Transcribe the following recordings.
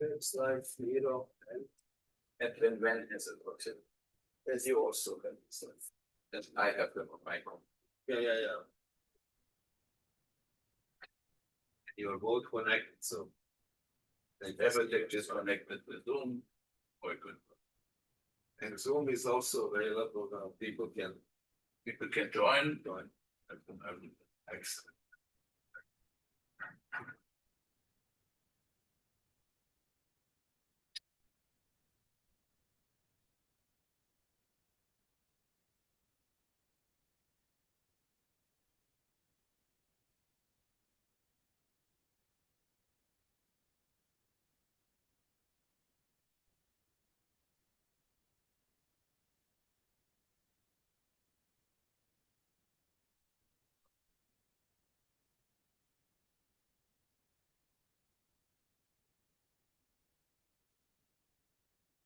It's like zero and when has a function. As you also can say. That I have them on my phone. Yeah. You're both connected, so they never get disconnected with Zoom or good. And Zoom is also available now. People can join. Excellent.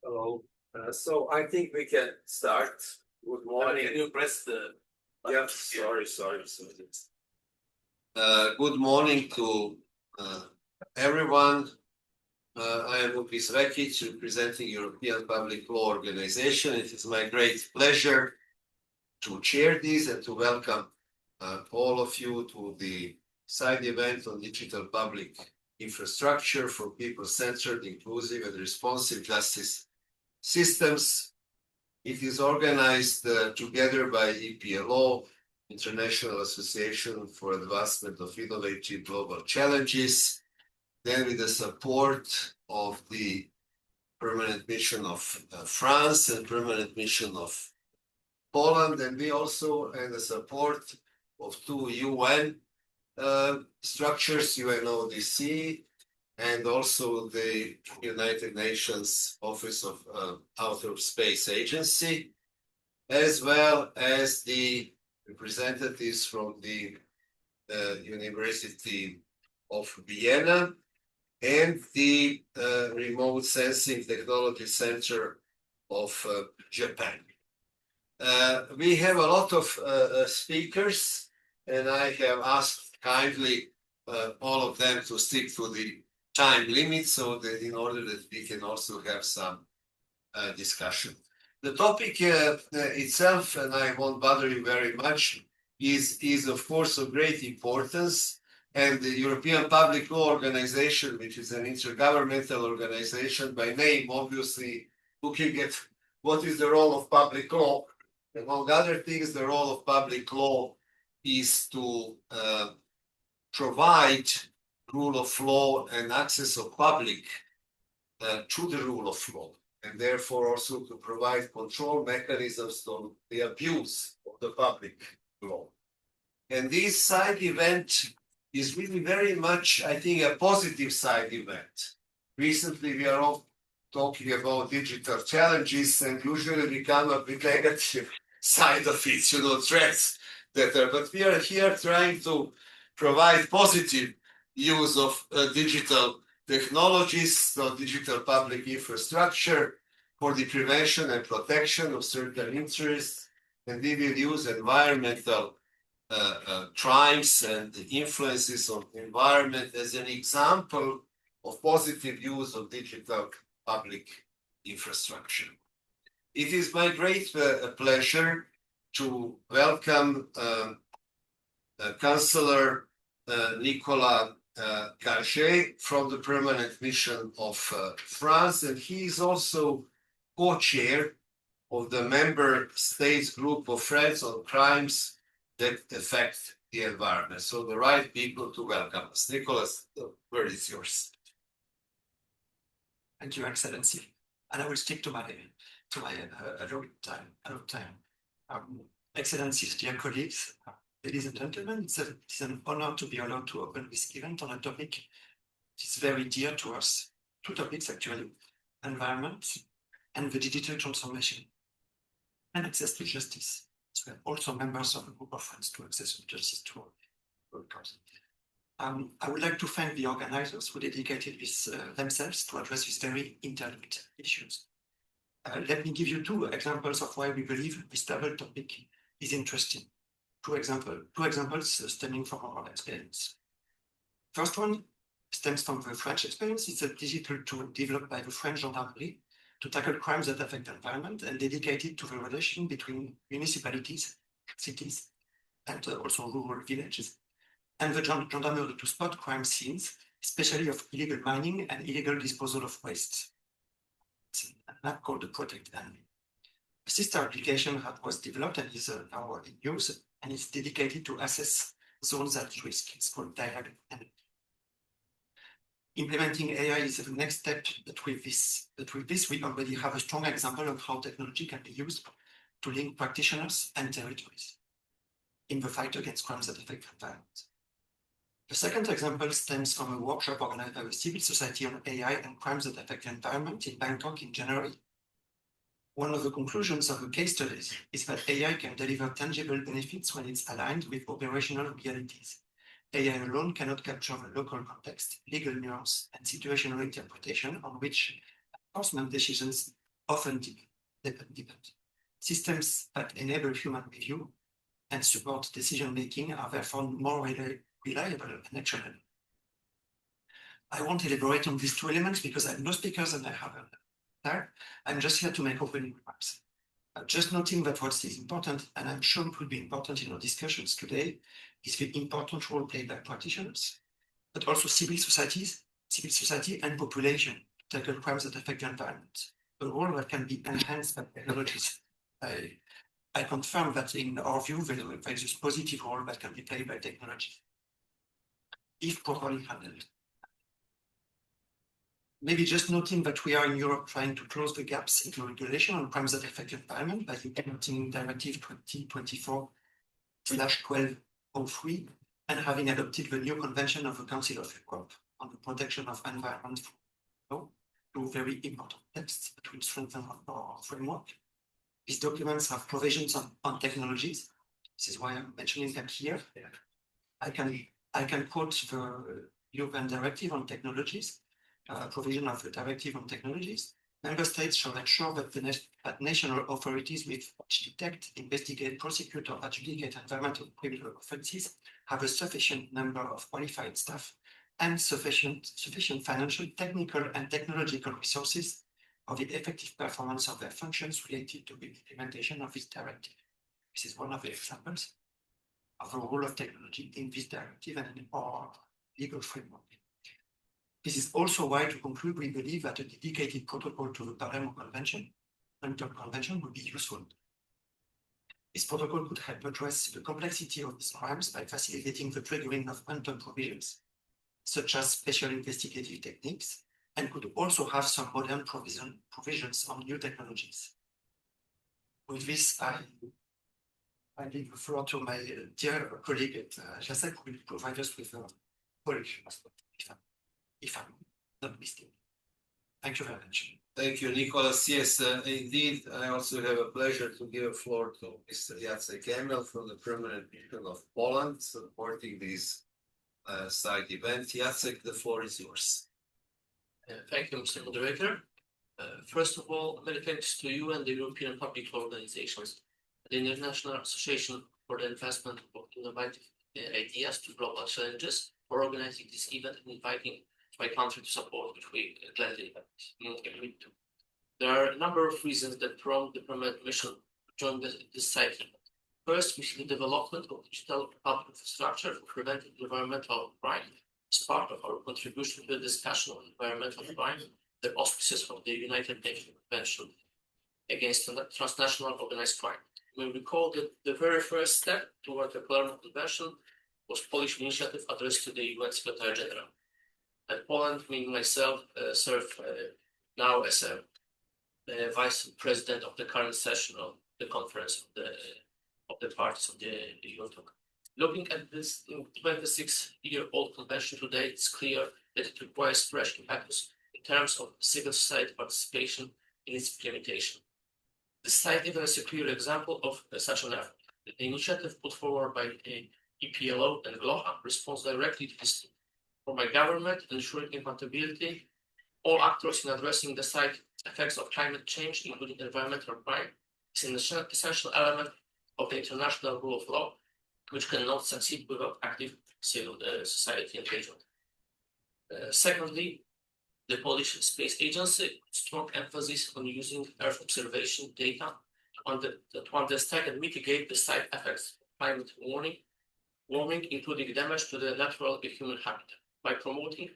Hello. So I think we can start. Good morning. Can you press the? Yeah. Sorry. Good morning to everyone. I am Upis Rekic, representing European Public Law Organization. It is my great pleasure to chair this and to welcome all of you to the side event on digital public infrastructure for people-centered, inclusive, and responsive justice systems. It is organized together by EPLO, International Association for Advancement of Innovative Global Challenges, then with the support of the Permanent Mission of France and Permanent Mission of Poland, and we also had the support of two UN structures, UNOOSA, and also the United Nations Office of Outer Space Agency, as well as the representatives from the University of Vienna and the Remote Sensing Technology Center of Japan. We have a lot of speakers, and I have asked kindly all of them to stick to the time limit so that in order that we can also have some discussion. The topic itself, and I won't bother you very much, is of course of great importance, and the European Public Law Organization, which is an intergovernmental organization by name, obviously looking at what is the role of public law. Among other things, the role of public law is to provide rule of law and access of public to the rule of law, and therefore also to provide control mechanisms on the abuse of the public law. And this side event is really very much, I think, a positive side event. Recently, we are all talking about digital challenges, and usually we come up with negative side of it, threats that are, but we are here trying to provide positive use of digital technologies, so digital public infrastructure for the prevention and protection of certain interests, and we will use environmental crimes and the influences on the environment as an example of positive use of digital public infrastructure. It is my great pleasure to welcome Councillor Nicolas Carget from the Permanent Mission of France, and he is also co-chair of the member states group of Friends on Crimes that Affect the Environment. So the right people to welcome us. Nicolas, the word is yours. Thank you, Excellency. And I will stick to my allotted time. Excellencies, dear colleagues, ladies and gentlemen, it's an honor to be allowed to open this event on a topic that is very dear to us. Two topics, actually: environment and the digital transformation, and access to justice. So we are also members of a group of friends to access to justice to all workers. I would like to thank the organizers who dedicated themselves to address these very interlinked issues. Let me give you two examples of why we believe this double topic is interesting. Two examples stemming from our experience. First one stems from the French experience. It's a digital tool developed by the French gendarmerie to tackle crimes that affect the environment and dedicated to the relation between municipalities, cities, and also rural villages, and the gendarmerie to spot crime scenes, especially of illegal mining and illegal disposal of waste. It's an app called the Protect Enemy. A sister application was developed and is now in use, and it's dedicated to assess zones at risk. It's called Dialogue. Implementing AI is the next step, but with this we already have a strong example of how technology can be used to link practitioners and territories in the fight against crimes that affect the environment. The second example stems from a workshop organized by the civil society on AI and crimes that affect the environment in Bangkok in January. One of the conclusions of the case studies is that AI can deliver tangible benefits when it's aligned with operational realities. AI alone cannot capture the local context, legal nuance, and situational interpretation on which enforcement decisions often depend. Systems that enable human review and support decision-making are therefore more reliable and actionable. I won't elaborate on these two elements because I have no speakers and I have there. I'm just here to make opening remarks. Just noting that what is important, and I'm sure it will be important in our discussions today, is the important role played by practitioners, but also civil society and population to tackle crimes that affect the environment, a role that can be enhanced by technologies. I confirm that in our view, there is a positive role that can be played by technology, if properly handled. Maybe just noting that we are in Europe trying to close the gaps in regulation on crimes that affect the environment by implementing Directive 2024/1203 and having adopted the new Convention of the Council of Europe on the protection of environment law, two very important texts that will strengthen our framework. These documents have provisions on technologies. This is why I'm mentioning them here. I can quote the European Directive on Technologies. Provision of the Directive on Technologies. Member states shall ensure that national authorities which detect, investigate, prosecute, or adjudicate environmental criminal offences have a sufficient number of qualified staff and sufficient financial, technical, and technological resources for the effective performance of their functions related to the implementation of this directive. This is one of the examples of the role of technology in this directive and in our legal framework. This is also why, to conclude, we believe that a dedicated protocol to the Palermo Convention would be useful. This protocol could help address the complexity of these crimes by facilitating the triggering of quantum provisions, such as special investigative techniques, and could also have some modern provisions on new technologies. With this, I leave the floor to my dear colleague at Jacek, who will provide us with a Polish perspective, if I'm not mistaken. Thank you very much. Thank you, Nicholas. Yes, indeed, I also have a pleasure to give the floor to Mr. Jacek Emil from the Permanent Mission of Poland, supporting this side event. Jacek, the floor is yours. Thank you, Mr. Moderator. First of all, many thanks to you and the European public organizations, the International Association for the Advancement of Innovative Ideas to Global Challenges, for organizing this event and inviting my country to support, which we gladly agreed to. There are a number of reasons that prompt the permanent mission to join this site. First, we see the development of digital public infrastructure for preventing environmental crime as part of our contribution to the discussion on environmental crime, the auspices of the United Nations Convention against transnational organized crime. We recall that the very first step toward the Palermo Convention was Polish initiative addressed to the UN Secretary General. And Poland, meaning myself, serve now as a vice president of the current session of the conference of the parties of the UN. Looking at this 26-year-old convention today, it's clear that it requires fresh impetus in terms of civil society participation in its implementation. The site even is a clear example of such an effort. The initiative put forward by EPLO and GLOHA responds directly to this need. For my government, ensuring compatibility, all actors in addressing the side effects of climate change, including environmental crime, is an essential element of the international rule of law, which cannot succeed without active civil society engagement. Secondly, the Polish Space Agency strong emphasis on using Earth observation data to understand and mitigate the side effects of climate warming, including damage to the natural and human habitat, by promoting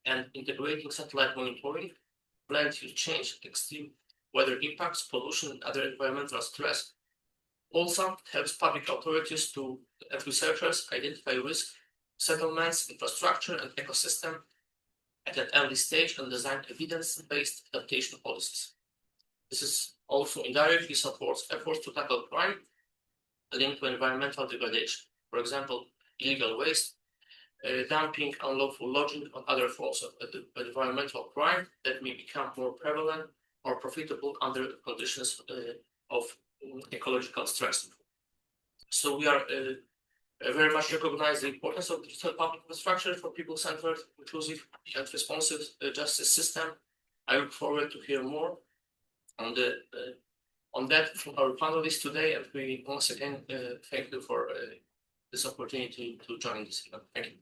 and integrating satellite monitoring, land use change, extreme weather impacts, pollution, and other environmental stress. Also helps public authorities and researchers identify risk, settlements, infrastructure, and ecosystem at an early stage and design evidence-based adaptation policies. This is also indirectly supports efforts to tackle crime linked to environmental degradation. For example, illegal waste, dumping, unlawful lodging, and other forms of environmental crime that may become more prevalent or profitable under conditions of ecological stress. So we are very much recognize the importance of digital public infrastructure for people-centered, inclusive, and responsive justice system. I look forward to hear more on that from our panelists today, and we once again thank you for this opportunity to join this event. Thank you.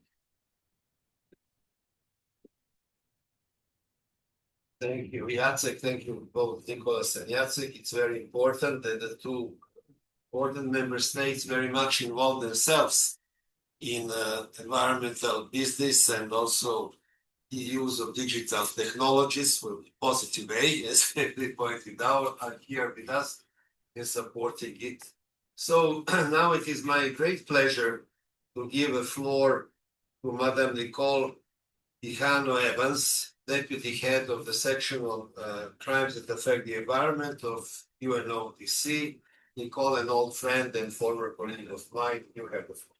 Thank you, Jacek. Thank you both, Nicholas and Jacek. It's very important that the two important member states very much involve themselves in environmental business and also the use of digital technologies for positive way, as they pointed out, are here with us and supporting it. So now it is my great pleasure to give a floor to Madam Nicole Ihano-Evans, Deputy Head of the Section on Crimes that Affect the Environment of UNOOSA. Nicole, an old friend and former colleague of mine, you have the floor.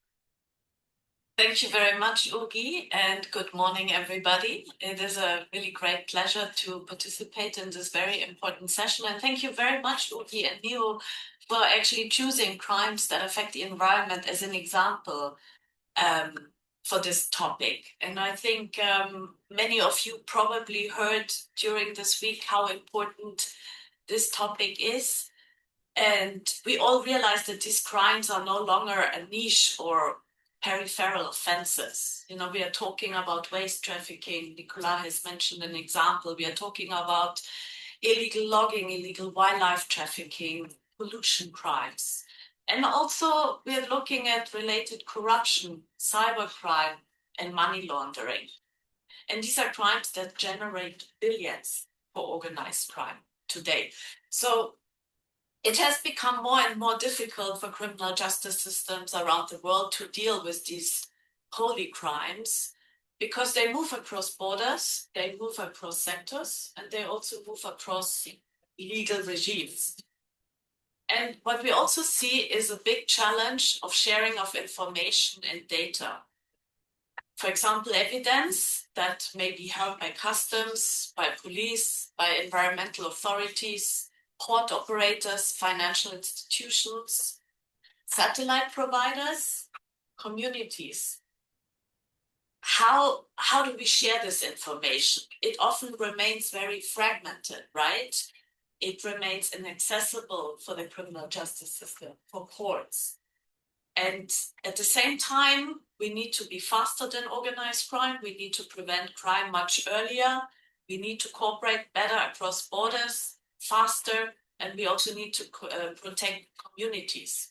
Thank you very much, Ugi, and good morning, everybody. It is a really great pleasure to participate in this very important session. And thank you very much, Ugi and Neo, for actually choosing crimes that affect the environment as an example for this topic. And I think many of you probably heard during this week how important this topic is. And we all realize that these crimes are no longer a niche or peripheral offenses. You know, we are talking about waste trafficking. Nicola has mentioned an example. We are talking about illegal logging, illegal wildlife trafficking, pollution crimes. And also we are looking at related corruption, cybercrime, and money laundering. And these are crimes that generate billions for organized crime today. So it has become more and more difficult for criminal justice systems around the world to deal with these holy crimes because they move across borders, they move across sectors, and they also move across legal regimes. And what we also see is a big challenge of sharing of information and data. For example, evidence that may be held by customs, by police, by environmental authorities, port operators, financial institutions, satellite providers, communities. How do we share this information? It often remains very fragmented, right? It remains inaccessible for the criminal justice system, for courts. And at the same time, we need to be faster than organized crime. We need to prevent crime much earlier. We need to cooperate better across borders, faster, and we also need to protect communities.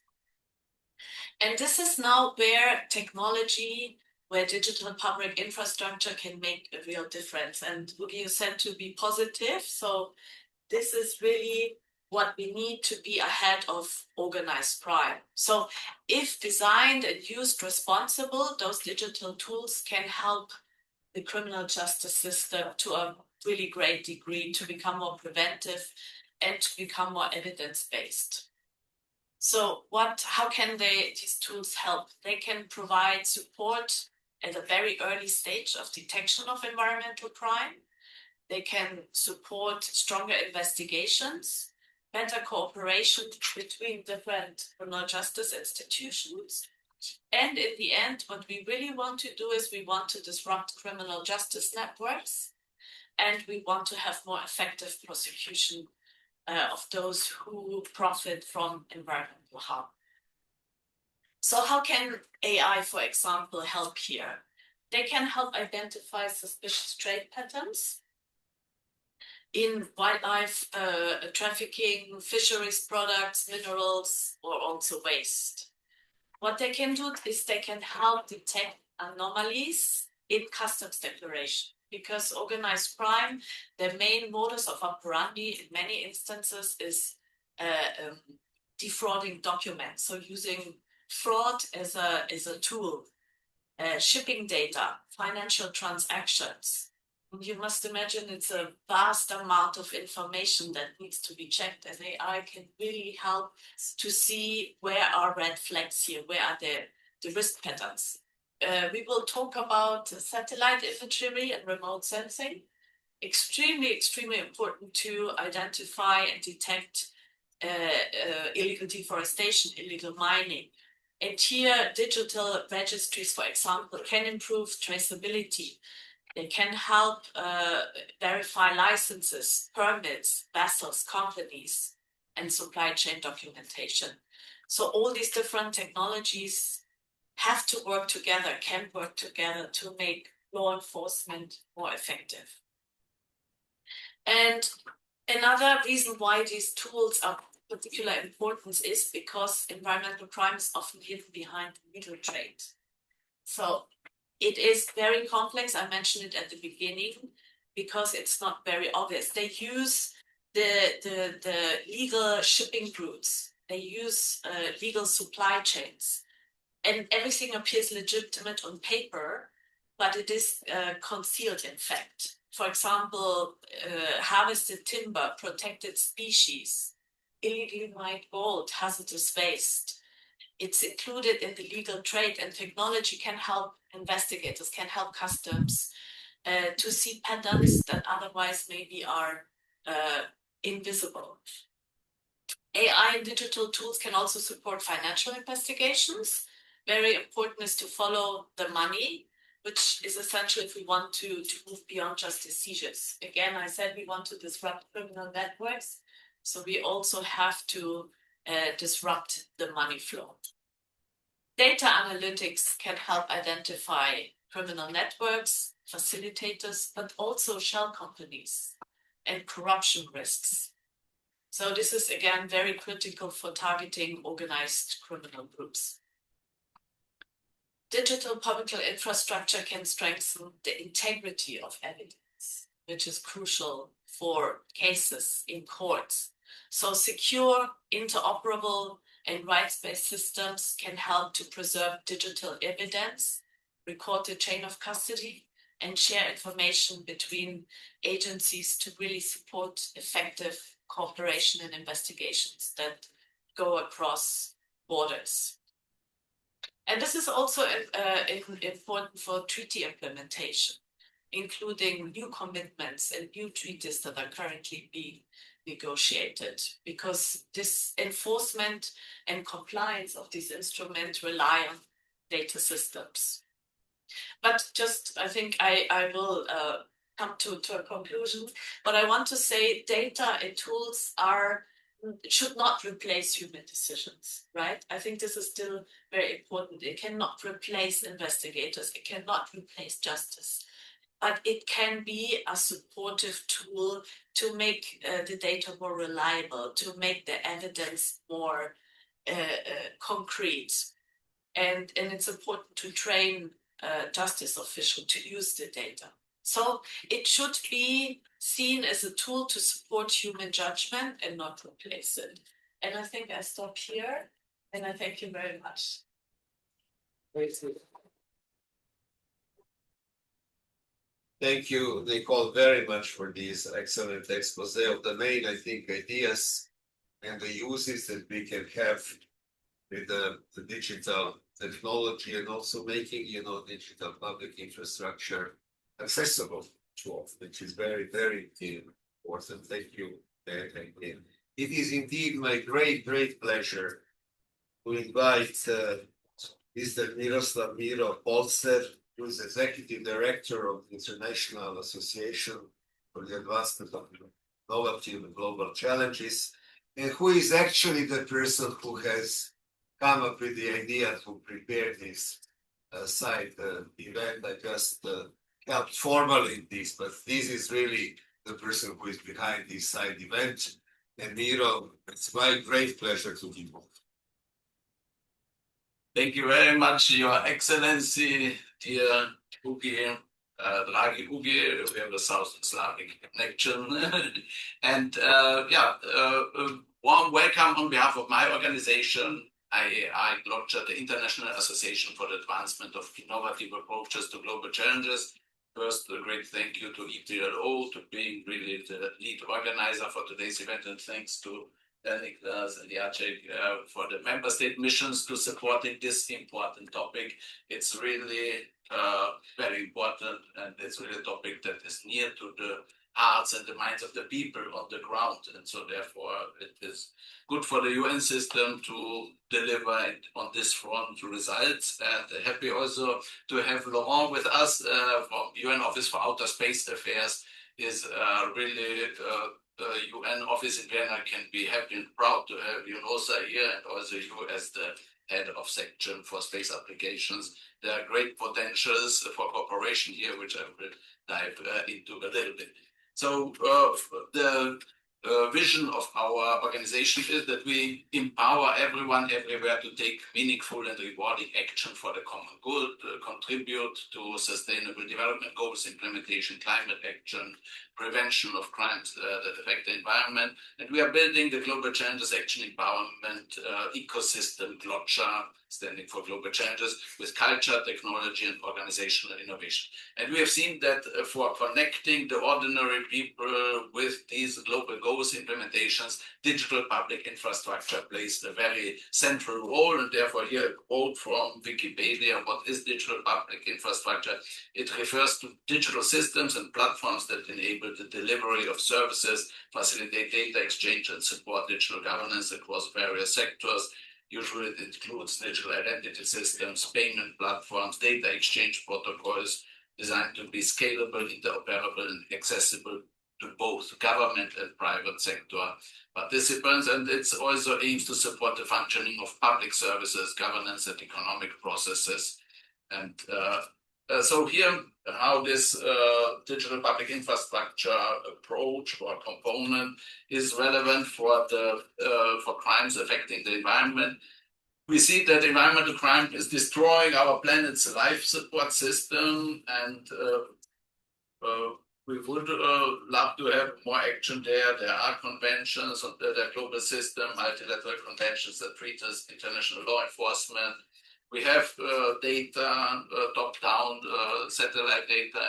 And this is now where technology, where digital public infrastructure can make a real difference. And Ugi, you said to be positive. So this is really what we need to be ahead of organized crime. So if designed and used responsible, those digital tools can help the criminal justice system to a really great degree to become more preventive and to become more evidence-based. So how can these tools help? They can provide support at a very early stage of detection of environmental crime. They can support stronger investigations, better cooperation between different criminal justice institutions. And in the end, what we really want to do is we want to disrupt criminal justice networks, and we want to have more effective prosecution of those who profit from environmental harm. So how can AI, for example, help here? They can help identify suspicious trade patterns in wildlife trafficking, fisheries products, minerals, or also waste. What they can do is they can help detect anomalies in customs declaration, because organized crime, their main modus of operandi in many instances is defrauding documents. So using fraud as a tool, shipping data, financial transactions. And you must imagine it's a vast amount of information that needs to be checked, and AI can really help to see where are red flags here, where are the risk patterns. We will talk about satellite imagery and remote sensing. Extremely important to identify and detect illegal deforestation, illegal mining. And here, digital registries, for example, can improve traceability. They can help verify licenses, permits, vessels, companies, and supply chain documentation. So all these different technologies have to work together, can work together to make law enforcement more effective. And another reason why these tools are particular importance is because environmental crime is often hidden behind illegal trade. So it is very complex. I mentioned it at the beginning because it's not very obvious. They use the legal shipping routes. They use legal supply chains, and everything appears legitimate on paper, but it is concealed in fact. For example, harvested timber, protected species, illegally mined gold, hazardous waste. It's included in the legal trade, and technology can help investigators, can help customs to see patterns that otherwise maybe are invisible. AI and digital tools can also support financial investigations. Very important is to follow the money, which is essential if we want to move beyond justice seizures. Again, I said we want to disrupt criminal networks, so we also have to disrupt the money flow. Data analytics can help identify criminal networks, facilitators, but also shell companies and corruption risks. So this is again very critical for targeting organized criminal groups. Digital public infrastructure can strengthen the integrity of evidence, which is crucial for cases in courts. So secure, interoperable, and rights-based systems can help to preserve digital evidence, record the chain of custody, and share information between agencies to really support effective cooperation and investigations that go across borders. And this is also important for treaty implementation, including new commitments and new treaties that are currently being negotiated, because this enforcement and compliance of these instruments rely on data systems. But just, I think I will come to a conclusion. But I want to say data and tools should not replace human decisions, right? I think this is still very important. It cannot replace investigators. It cannot replace justice. But it can be a supportive tool to make the data more reliable, to make the evidence more concrete. And it's important to train justice officials to use the data. So it should be seen as a tool to support human judgment and not replace it. And I think I stop here, and I thank you very much. Thank you, Nicole, very much for this excellent expose of the main, I think, ideas and the uses that we can have with the digital technology, and also making, digital public infrastructure accessible to all, which is very, very important. Thank you. It is indeed my great pleasure to invite Mr. Miroslav Miro Polster, who is Executive Director of the International Association for the Advancement of Innovative and Global Challenges, and who is actually the person who has come up with the idea to prepare this side event. I just helped formally this, but this is really the person who is behind this side event. And Miro, it's my great pleasure to be involved. Thank you very much, Your Excellency, dear Ugi, Dragi Ugi. We have a South Slavic connection. And warm welcome on behalf of my organization, IAI Gloccia, the International Association for the Advancement of Innovative Approaches to Global Challenges. First, a great thank you to EPLO to being really the lead organizer for today's event, and thanks to Niklas and Jacek for the member state missions to supporting this important topic. It's really very important, and it's really a topic that is near to the hearts and the minds of the people on the ground. And so therefore it is good for the UN system to deliver on this front results. And happy also to have Laurent with us from UN Office for Outer Space Affairs. Is really the UN office in Vienna can be happy and proud to have UNOOSA here, and also you as the head of section for space applications. There are great potentials for cooperation here, which I will dive into a little bit. So the vision of our organization is that we empower everyone everywhere to take meaningful and rewarding action for the common good, contribute to sustainable development goals, implementation, climate action, prevention of crimes that affect the environment. And we are building the Global Challenges Action Empowerment ecosystem, GLOCCHA, standing for Global Challenges, with culture, technology, and organizational innovation. And we have seen that for connecting the ordinary people with these global goals implementations, digital public infrastructure plays a very central role. And therefore here a quote from Wikipedia: what is digital public infrastructure? It refers to digital systems and platforms that enable the delivery of services, facilitate data exchange, and support digital governance across various sectors. Usually it includes digital identity systems, payment platforms, data exchange protocols designed to be scalable, interoperable, and accessible to both government and private sector participants. And it also aims to support the functioning of public services, governance, and economic processes. And so here, how this digital public infrastructure approach or component is relevant for crimes affecting the environment. We see that environmental crime is destroying our planet's life support system, and we would love to have more action there. There are conventions on the global system, multilateral conventions that treat us international law enforcement. We have data, top-down satellite data,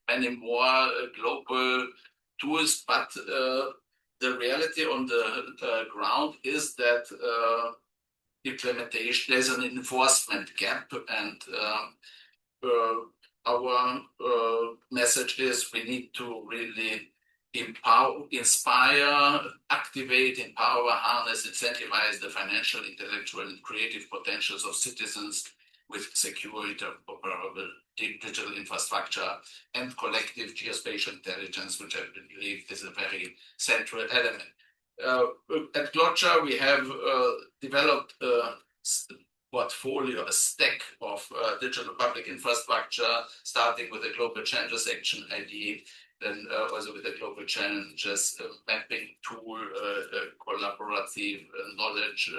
and many more global tools. But the reality on the ground is that implementation, there's an enforcement gap. And our message is we need to really empower, inspire, activate, empower, harness, incentivize the financial, intellectual, and creative potentials of citizens with secure, interoperable digital infrastructure and collective geospatial intelligence, which I believe is a very central element. At GLOCCHA, we have developed a portfolio, a stack of digital public infrastructure, starting with the Global Challenges Action ID, then also with the Global Challenges mapping tool, collaborative knowledge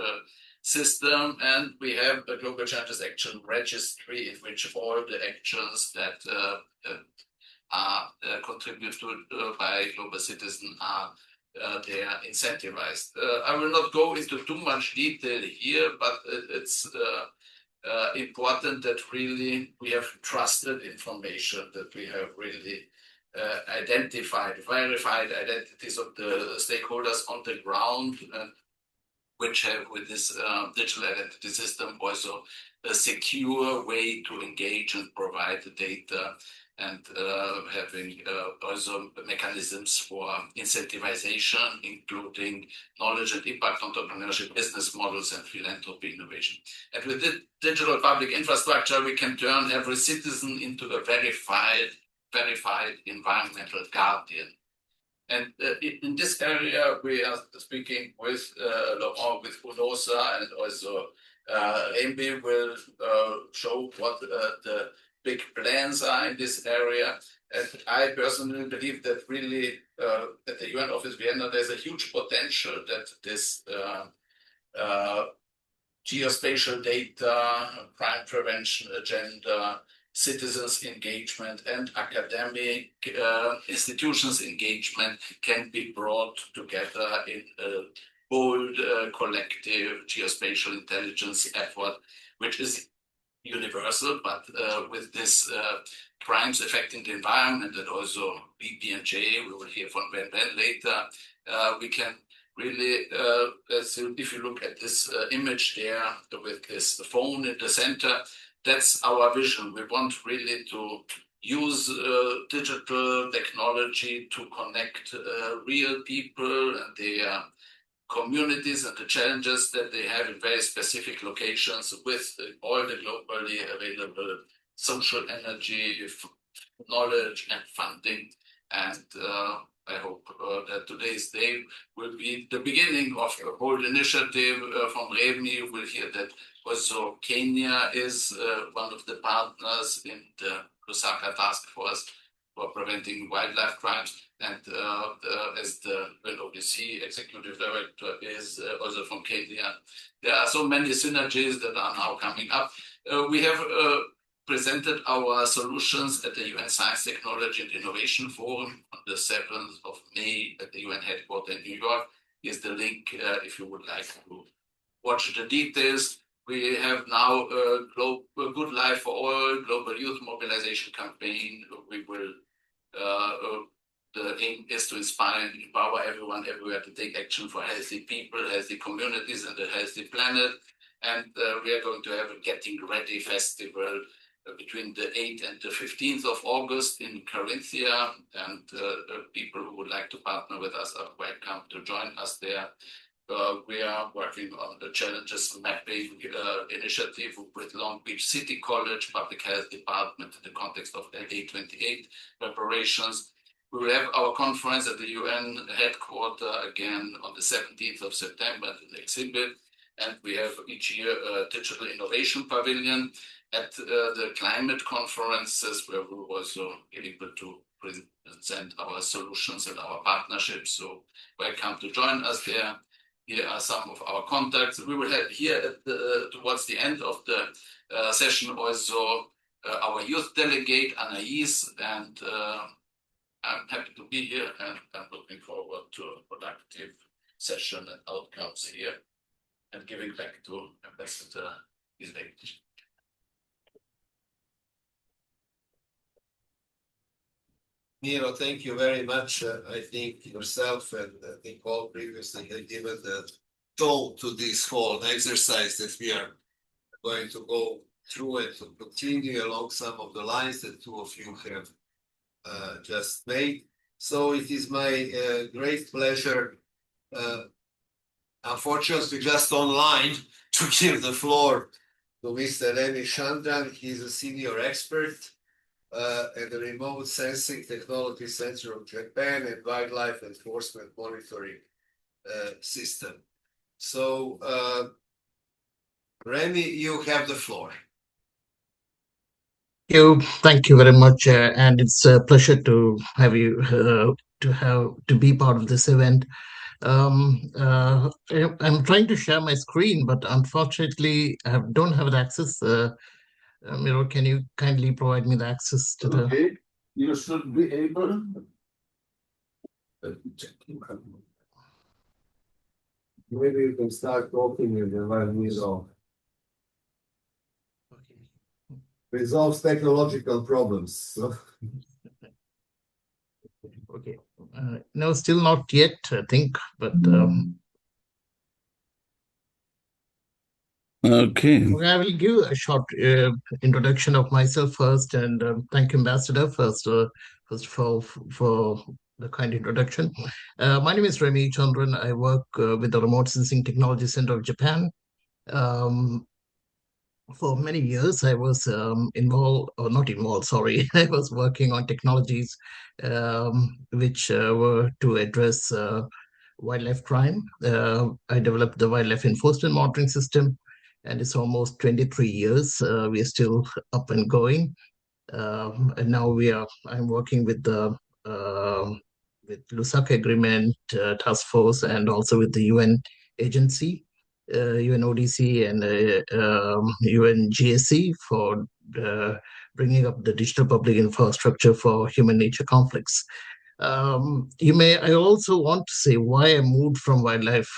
system. And we have a Global Challenges Action Registry, in which all the actions that are contributed by global citizens are they are incentivized. I will not go into too much detail here, but it's important that really we have trusted information, that we have really identified, verified identities of the stakeholders on the ground, which have with this digital identity system also a secure way to engage and provide the data, and having also mechanisms for incentivization, including knowledge and impact entrepreneurship, business models, and philanthropy innovation. And with the digital public infrastructure, we can turn every citizen into a verified environmental guardian. And in this area, we are speaking with Laurent, with UNOOSA, and also Remy will show what the big plans are in this area. And I personally believe that really at the UN Office Vienna, there's a huge potential that this geospatial data, crime prevention agenda, citizens engagement, and academic institutions engagement can be brought together in a bold collective geospatial intelligence effort, which is universal, but with this crimes affecting the environment and also BP&J, we will hear from Ben later, we can really, if you look at this image there with this phone in the center, that's our vision. We want really to use digital technology to connect real people and their communities and the challenges that they have in very specific locations with all the globally available social energy, knowledge and funding. And I hope that today's day will be the beginning of a bold initiative from Remy. We'll hear that also Kenya is one of the partners in the Lusaka Task Force for Preventing Wildlife Crimes. And as the UNOOSA Executive Director is also from Kenya. There are so many synergies that are now coming up. We have presented our solutions at the UN Science, Technology and Innovation Forum on the 7th of May at the UN headquarters in New York. Here's the link if you would like to watch the details. We have now a Good Life for All global youth mobilization campaign. We will, the aim is to inspire and empower everyone everywhere to take action for healthy people, healthy communities, and a healthy planet. And we are going to have a Getting Ready festival between the 8th and the 15th of August in Carinthia, and people who would like to partner with us are welcome to join us there. We are working on the challenges mapping initiative with Long Beach City College Public Health Department in the context of LA28 preparations. We will have our conference at the UN headquarters again on the 17th of September at the exhibit. And we have each year a digital innovation pavilion at the climate conferences, where we're also able to present our solutions and our partnerships. So welcome to join us there. Here are some of our contacts. We will have here at towards the end of the session also our youth delegate, Anais, and I'm happy to be here, and I'm looking forward to a productive session and outcomes here, and giving back to Ambassador Isbeck. Miro, thank you very much. I think yourself and I think all previously have given the tone to this whole exercise that we are going to go through and to continue along some of the lines that two of you have just made. So it is my great pleasure, unfortunately just online, to give the floor to Mr. Remy Chandran. He's a senior expert at the Remote Sensing Technology Center of Japan and Wildlife Enforcement Monitoring System. So, Remy, you have the floor. Thank you very much, and it's a pleasure to have you to be part of this event. I'm trying to share my screen, but unfortunately, I don't have the access. Miro, can you kindly provide me the access to the? Okay, you should be able. Maybe you can start talking and then let me know. Resolves technological problems. Okay. No, still not yet, I think, but Okay. I will give a short introduction of myself first, and thank you, Ambassador, first for the kind introduction. My name is Remy Chandran. I work with the Remote Sensing Technology Center of Japan. For many years, I was I was working on technologies which were to address wildlife crime. I developed the wildlife enforcement monitoring system, and it's almost 23 years. We are still up and going. And now I'm working with the with Lusaka Agreement Task Force and also with the UN agency, UNODC and UNGSC for bringing up the digital public infrastructure for human nature conflicts. I also want to say why I moved from wildlife.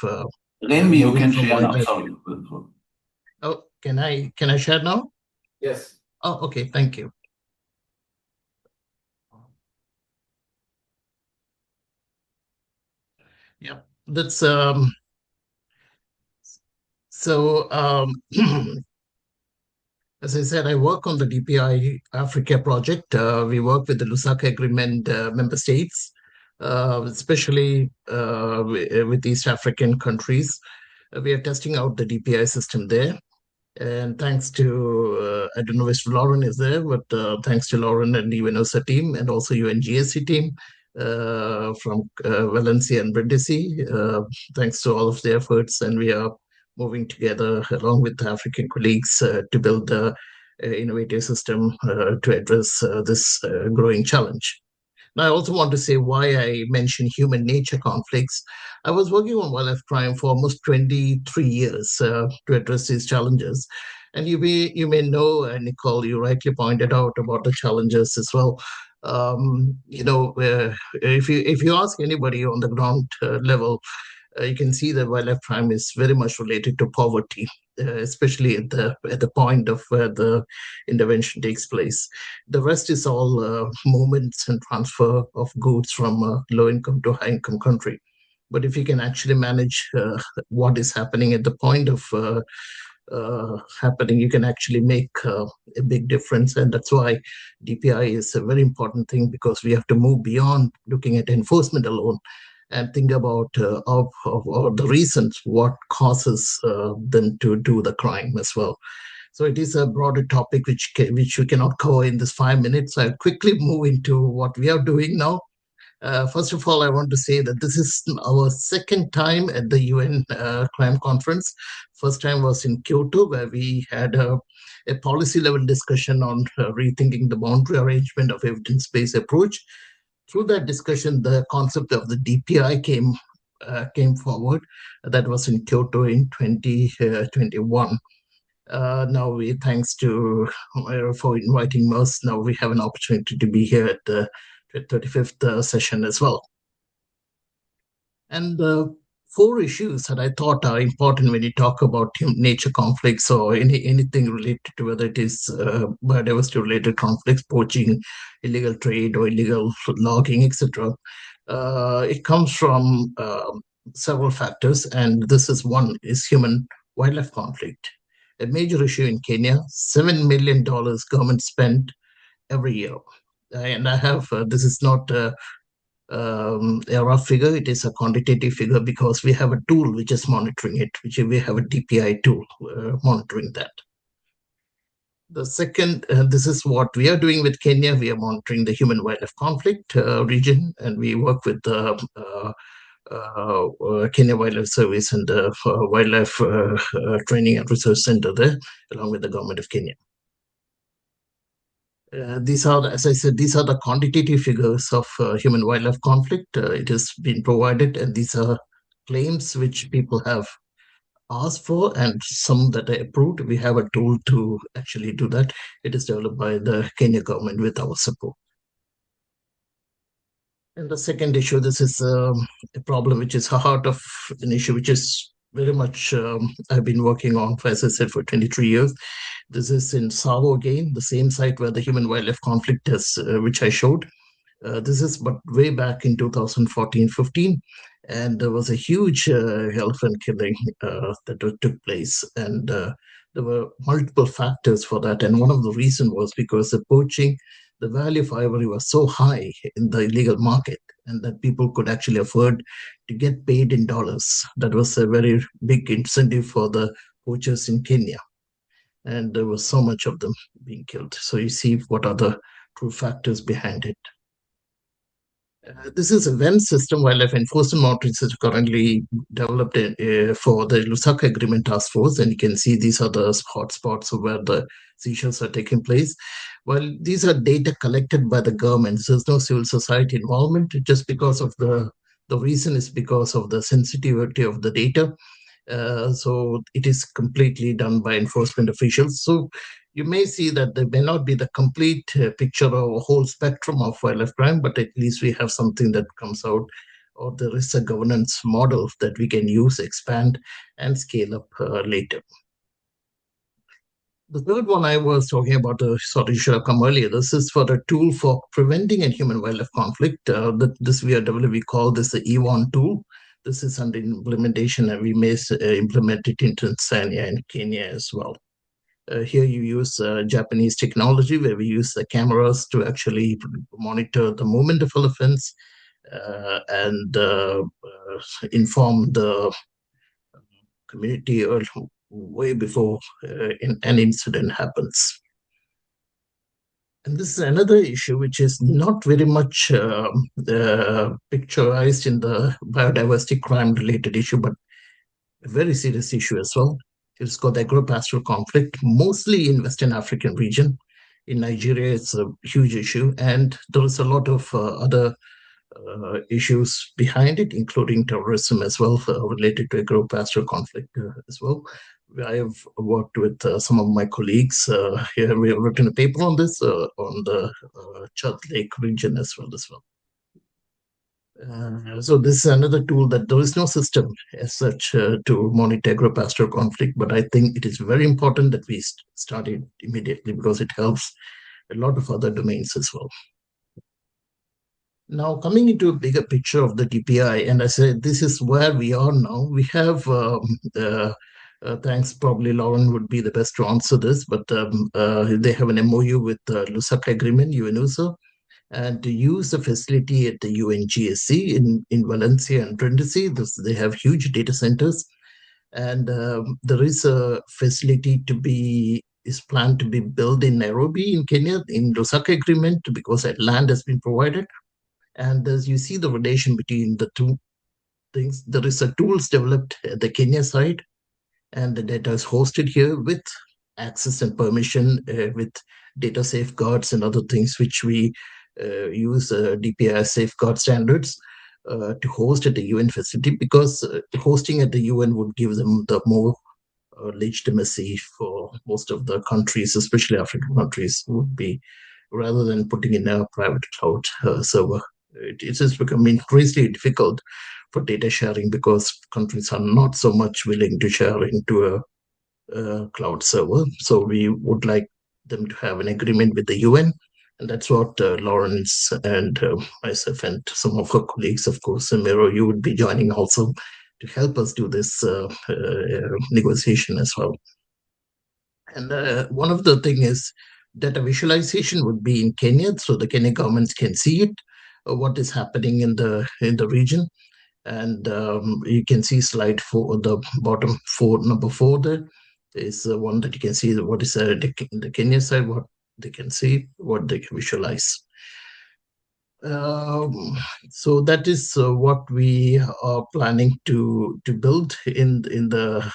Remy, you can share now. wildlife. Sorry. Oh, can I share now? Yes. Oh, okay. Thank you. Yeah, that's so. As I said, I work on the DPI Africa project. We work with the Lusaka Agreement member states, especially with East African countries. We are testing out the DPI system there. And thanks to, I don't know if Lauren is there, but thanks to Lauren and the UNOOSA team and also UNGSC team from Valencia and Brindisi, thanks to all of their efforts. And we are moving together along with the African colleagues to build the innovative system to address this growing challenge. Now, I also want to say why I mention human nature conflicts. I was working on wildlife crime for almost 23 years to address these challenges. And you may know, Nicole, you rightly pointed out about the challenges as well. If you ask anybody on the ground level, you can see that wildlife crime is very much related to poverty, especially at the point of where the intervention takes place. The rest is all movements and transfer of goods from a low income to high income country. But if you can actually manage what is happening at the point of happening, you can actually make a big difference. And that's why DPI is a very important thing, because we have to move beyond looking at enforcement alone and think about of the reasons what causes them to do the crime as well. So it is a broader topic which we cannot cover in this 5 minutes. So I'll quickly move into what we are doing now. First of all, I want to say that this is our second time at the UN Crime Conference. First time was in Kyoto, where we had a policy level discussion on rethinking the boundary arrangement of evidence-based approach. Through that discussion, the concept of the DPI came forward. That was in Kyoto in 2021. Now, thanks to for inviting us, now we have an opportunity to be here at the 35th session as well. And the 4 issues that I thought are important when you talk about nature conflicts or anything related to whether it is biodiversity related conflicts, poaching, illegal trade or illegal logging, etc. It comes from several factors, and this is one is human wildlife conflict. A major issue in Kenya, $7 million government spent every year. And I have, this is not a rough figure, it is a quantitative figure, because we have a tool which is monitoring it, which we have a DPI tool monitoring that. The second, this is what we are doing with Kenya. We are monitoring the human wildlife conflict region, and we work with the Kenya Wildlife Service and the Wildlife Training and Research Center there, along with the government of Kenya. These are, as I said, these are the quantitative figures of human wildlife conflict. It has been provided, and these are claims which people have asked for and some that are approved. We have a tool to actually do that. It is developed by the Kenya government with our support. And the second issue, this is a problem which is the heart of an issue which is very much I've been working on, as I said, for 23 years. This is in Savo again, the same site where the human wildlife conflict is, which I showed. This is but way back in 2014-15, and there was a huge elephant killing that took place, and there were multiple factors for that. And one of the reasons was because the poaching, the value of ivory was so high in the illegal market, and that people could actually afford to get paid in dollars. That was a very big incentive for the poachers in Kenya. And there was so much of them being killed. So you see what are the true factors behind it. This is a WEM system, Wildlife Enforcement Monitoring System, currently developed for the Lusaka Agreement Task Force. And you can see these are the hotspots where the seizures are taking place. Well, these are data collected by the government. There's no civil society involvement, just because of the reason is because of the sensitivity of the data. So it is completely done by enforcement officials. So you may see that there may not be the complete picture of a whole spectrum of wildlife crime, but at least we have something that comes out, or there is a governance model that we can use, expand, and scale up later. The third one I was talking about, sorry, should have come earlier. This is for a tool for preventing a human-wildlife conflict. This we are developing, we call this the EWAN tool. This is under implementation, and we may implement it in Tanzania and Kenya as well. Here you use Japanese technology, where we use the cameras to actually monitor the movement of elephants and inform the community way before an incident happens. And this is another issue which is not very much picturized in the biodiversity crime related issue, but a very serious issue as well. It's called agro-pastoral conflict, mostly in Western African region. In Nigeria, it's a huge issue, and there is a lot of other issues behind it, including terrorism as well, related to agro-pastoral conflict as well. I have worked with some of my colleagues here. We have written a paper on this on the Chad Lake region as well. So this is another tool that there is no system as such to monitor agro-pastoral conflict, but I think it is very important that we start it immediately, because it helps a lot of other domains as well. Now, coming into a bigger picture of the DPI, and I said this is where we are now. We have, thanks, probably Lauren would be the best to answer this, but they have an MOU with the Lusaka Agreement, UNOOSA, and to use the facility at the UNGSC in Valencia and Brindisi. They have huge data centers, and there is a facility is planned to be built in Nairobi in Kenya in Lusaka Agreement, because that land has been provided. And as you see the relation between the two things, there is a tools developed at the Kenya side, and the data is hosted here with access and permission, with data safeguards and other things, which we use DPI safeguard standards to host at the UN facility, because hosting at the UN would give them the more legitimacy for most of the countries, especially African countries, would be, rather than putting in a private cloud server. It is becoming increasingly difficult for data sharing, because countries are not so much willing to share into a cloud server. So we would like them to have an agreement with the UN, and that's what Lawrence and myself and some of our colleagues, of course, Miro, you would be joining also to help us do this negotiation as well. And one of the thing is data visualization would be in Kenya, so the Kenya government can see it, what is happening in the region. And you can see slide 4, the bottom 4, number 4 there is one that you can see what is the Kenya side, what they can see, what they can visualize. So that is what we are planning to build in the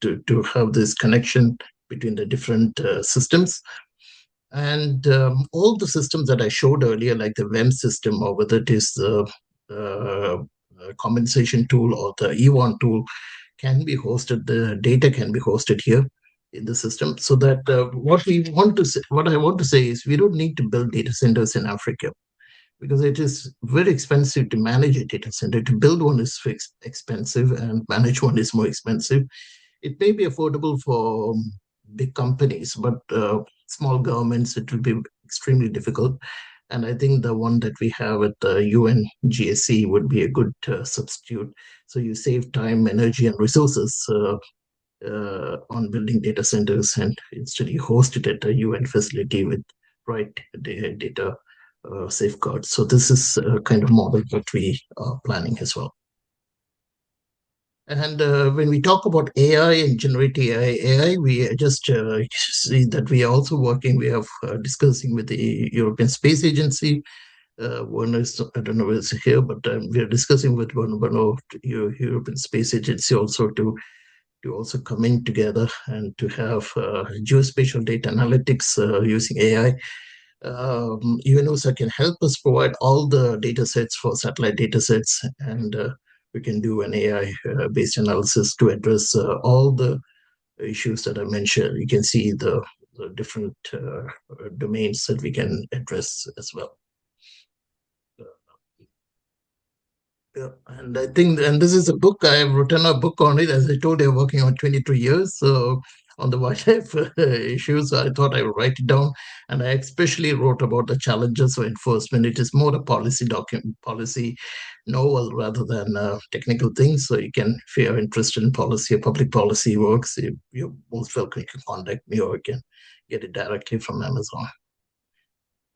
to have this connection between the different systems. And all the systems that I showed earlier, like the WEM system, or whether it is the compensation tool or the EWAN tool, can be hosted. The data can be hosted here in the system, so that what I want to say is we don't need to build data centers in Africa, because it is very expensive to manage a data center. To build one is expensive, and manage one is more expensive. It may be affordable for big companies, but small governments, it will be extremely difficult. And I think the one that we have at the UNGSC would be a good substitute. So you save time, energy, and resources on building data centers, and instead you host it at a UN facility with right data safeguards. So this is a kind of model that we are planning as well. And when we talk about AI and generative AI, we just see that we are also working, we are discussing with the European Space Agency one is, I don't know if it's here, but we are discussing with one of the European Space Agency also to also coming together and to have geospatial data analytics using AI. UNOOSA can help us provide all the data sets for satellite data sets, and we can do an AI based analysis to address all the issues that I mentioned. You can see the different domains that we can address as well. Yeah, and I think, and this is a book, I have written a book on it. As I told you, I'm working on 22 years. So on the wildlife issues, I thought I would write it down. And I especially wrote about the challenges of enforcement. It is more a policy document, policy novel rather than technical things. So you can, if you are interested in policy or public policy works, you're most welcome to contact me, or you can get it directly from Amazon.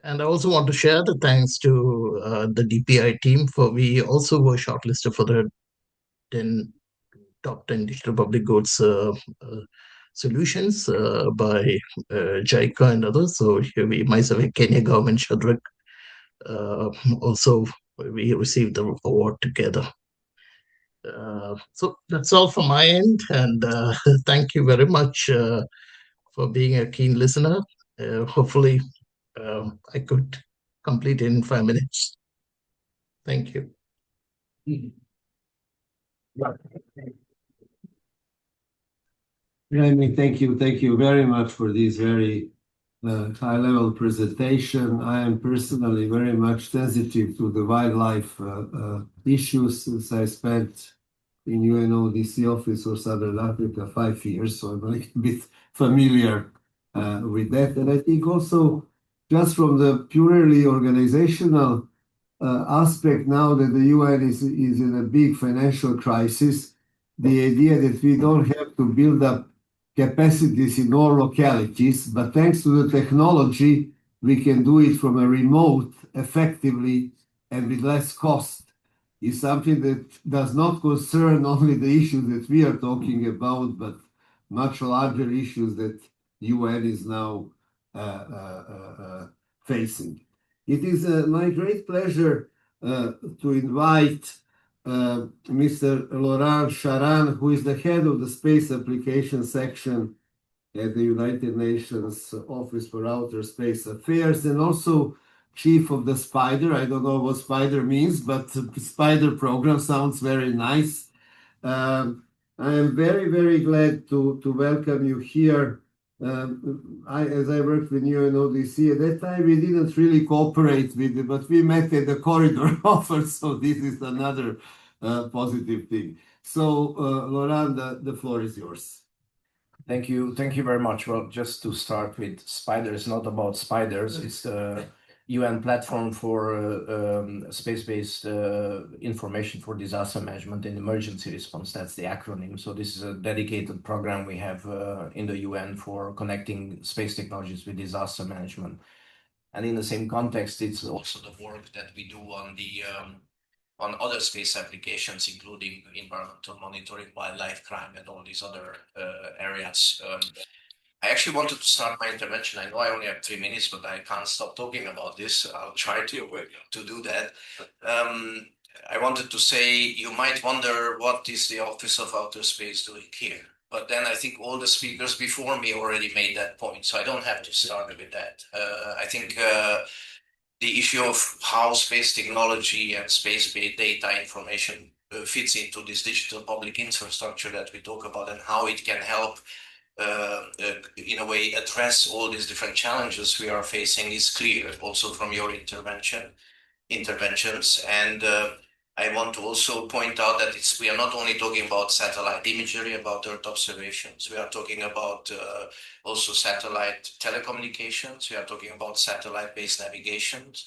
And I also want to share the thanks to the DPI team, for we also were shortlisted for the top 10 digital public goods solutions by JICA and others. So here we, myself, Kenya government, Shadrach, also we received the award together. So that's all from my end, and thank you very much for being a keen listener. Hopefully I could complete it in 5 minutes. Thank you. Remy, thank you very much for this very high-level presentation. I am personally very much sensitive to the wildlife issues, since I spent in UNODC office for Southern Africa 5 years, so I'm a little bit familiar with that. And I think also, just from the purely organizational aspect, now that the UN is in a big financial crisis, the idea that we don't have to build up capacities in all localities, but thanks to the technology, we can do it from a remote effectively and with less cost, is something that does not concern only the issues that we are talking about, but much larger issues that UN is now facing. It is my great pleasure to invite Mr. Laurent Charan, who is the head of the Space Application Section at the United Nations Office for Outer Space Affairs, and also chief of the SPIDER. I don't know what SPIDER means, but SPIDER program sounds very nice. I am very, very glad to welcome you here. As I worked with UNODC, at that time we didn't really cooperate with it, but we met at the corridor offer, so this is another positive thing. So, Laurent, the floor is yours. Thank you very much. Well, just to start with, SPIDER is not about spiders. It's the UN platform for space-based information for disaster management and emergency response. That's the acronym. So this is a dedicated program we have in the UN for connecting space technologies with disaster management. And in the same context, it's also the work that we do on the on other space applications, including environmental monitoring, wildlife crime, and all these other areas. I actually wanted to start my intervention. I know I only have 3 minutes, but I can't stop talking about this. I'll try to do that. I wanted to say, you might wonder, what is the Office of Outer Space doing here? But then I think all the speakers before me already made that point, so I don't have to start with that. I think the issue of how space technology and space-based data information fits into this digital public infrastructure that we talk about, and how it can help in a way address all these different challenges we are facing is clear also from your interventions. And I want to also point out that we are not only talking about satellite imagery, about Earth observations. We are talking about also satellite telecommunications. We are talking about satellite-based navigations.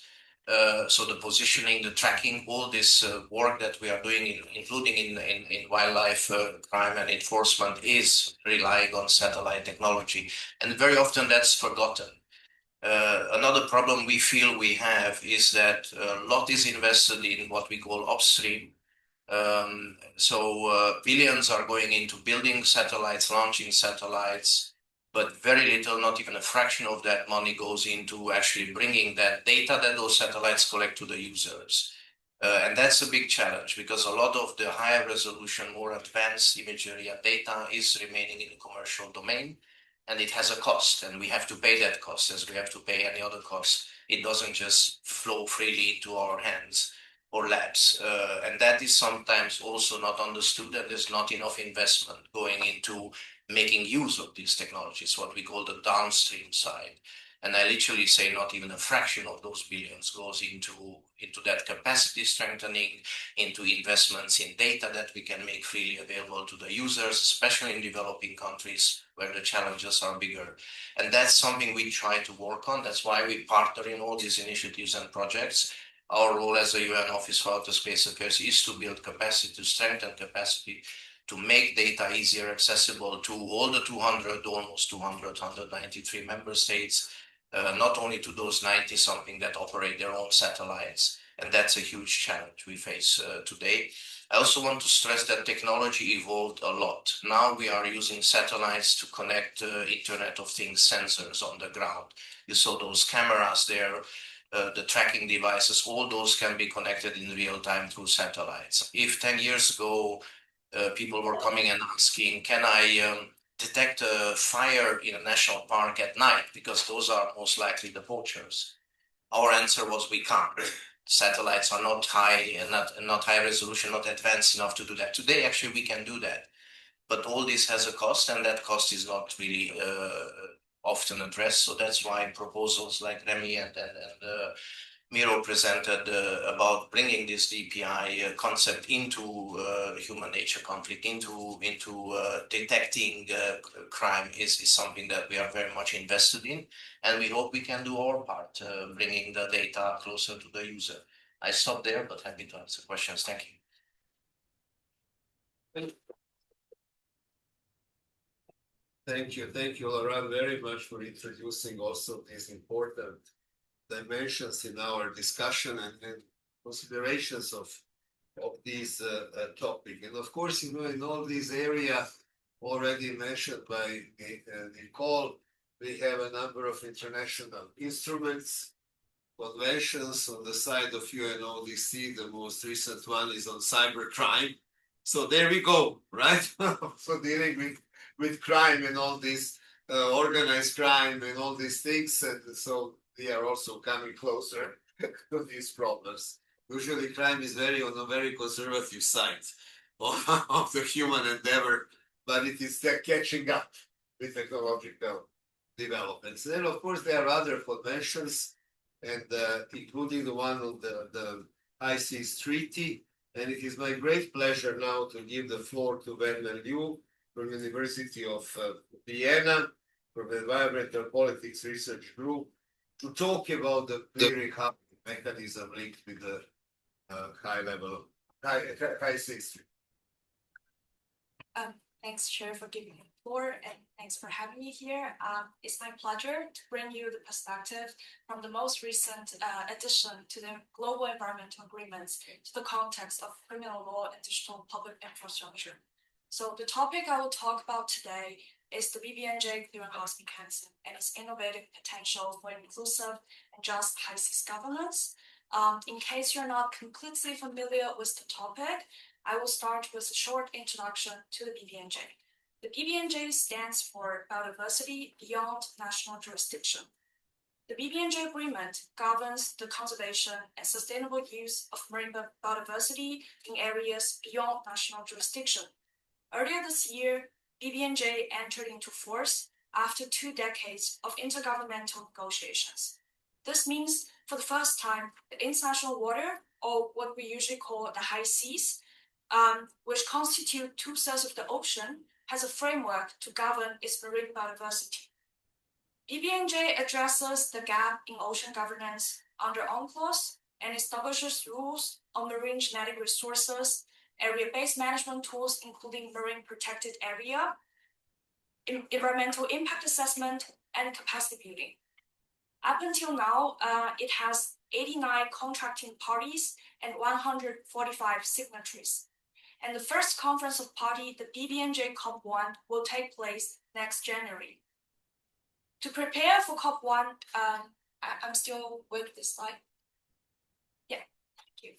So the positioning, the tracking, all this work that we are doing, including in wildlife crime and enforcement, is relying on satellite technology. And very often that's forgotten. Another problem we feel we have is that a lot is invested in what we call upstream. So billions are going into building satellites, launching satellites, but very little, not even a fraction of that money goes into actually bringing that data that those satellites collect to the users. And that's a big challenge because a lot of the higher resolution, more advanced imagery and data is remaining in the commercial domain, and it has a cost, and we have to pay that cost as we have to pay any other cost. It doesn't just flow freely into our hands or labs. And that is sometimes also not understood, that there's not enough investment going into making use of these technologies, what we call the downstream side. And I literally say not even a fraction of those billions goes into that capacity strengthening, into investments in data that we can make freely available to the users, especially in developing countries where the challenges are bigger. And that's something we try to work on. That's why we partner in all these initiatives and projects. Our role as a UN Office for Outer Space Affairs is to build capacity, to strengthen capacity, to make data easier accessible to all the 193 member states, not only to those 90-something that operate their own satellites. And that's a huge challenge we face today. I also want to stress that technology evolved a lot. Now we are using satellites to connect Internet of Things sensors on the ground. You saw those cameras there, the tracking devices, all those can be connected in real time through satellites. If 10 years ago, people were coming and asking, can I detect a fire in a national park at night? Because those are most likely the poachers. Our answer was we can't. Satellites are not high and not high resolution, not advanced enough to do that. Today, actually, we can do that. But all this has a cost, and that cost is not really often addressed. So that's why proposals like Remy and Miro presented about bringing this DPI concept into human nature conflict, into detecting crime is something that we are very much invested in, and we hope we can do our part, bringing the data closer to the user. I stop there, but happy to answer questions. Thank you. Thank you, Laurent, very much for introducing also these important dimensions in our discussion and considerations of this topic. And of course, in all these areas already mentioned by Nicole, we have a number of international instruments, conventions on the side of UNOOSA. The most recent one is on cybercrime. So there we go, right? So dealing with crime and all this organized crime and all these things. And so we are also coming closer to these problems. Usually crime is on a very conservative side of the human endeavor, but it is catching up with technological developments. Then, of course, there are other conventions, and including the one of the ICES Treaty. And it is my great pleasure now to give the floor to Werner Liu from University of Vienna, from the Environmental Politics Research Group, to talk about the pre-recovery mechanism linked with the high CEST. Thanks, Chair, for giving me the floor, and thanks for having me here. It's my pleasure to bring you the perspective from the most recent addition to the global environmental agreements to the context of criminal law and digital public infrastructure. So the topic I will talk about today is the BBNJ clearinghouse mechanism and its innovative potential for inclusive and just high seas governance. In case you're not completely familiar with the topic, I will start with a short introduction to the BBNJ. The BBNJ stands for Biodiversity Beyond National Jurisdiction. The BBNJ agreement governs the conservation and sustainable use of marine biodiversity in areas beyond national jurisdiction. Earlier this year, BBNJ entered into force after 2 decades of intergovernmental negotiations. This means, for the first time, the international water, or what we usually call the high seas, which constitute 2/3 of the ocean, has a framework to govern its marine biodiversity. BBNJ addresses the gap in ocean governance under UNCLOS and establishes rules on marine genetic resources, area-based management tools, including marine protected area, environmental impact assessment, and capacity building. Up until now, it has 89 contracting parties and 145 signatories. And the first conference of party, the BBNJ COP1, will take place next January. To prepare for COP1, I'm still with this slide. Yeah, thank you.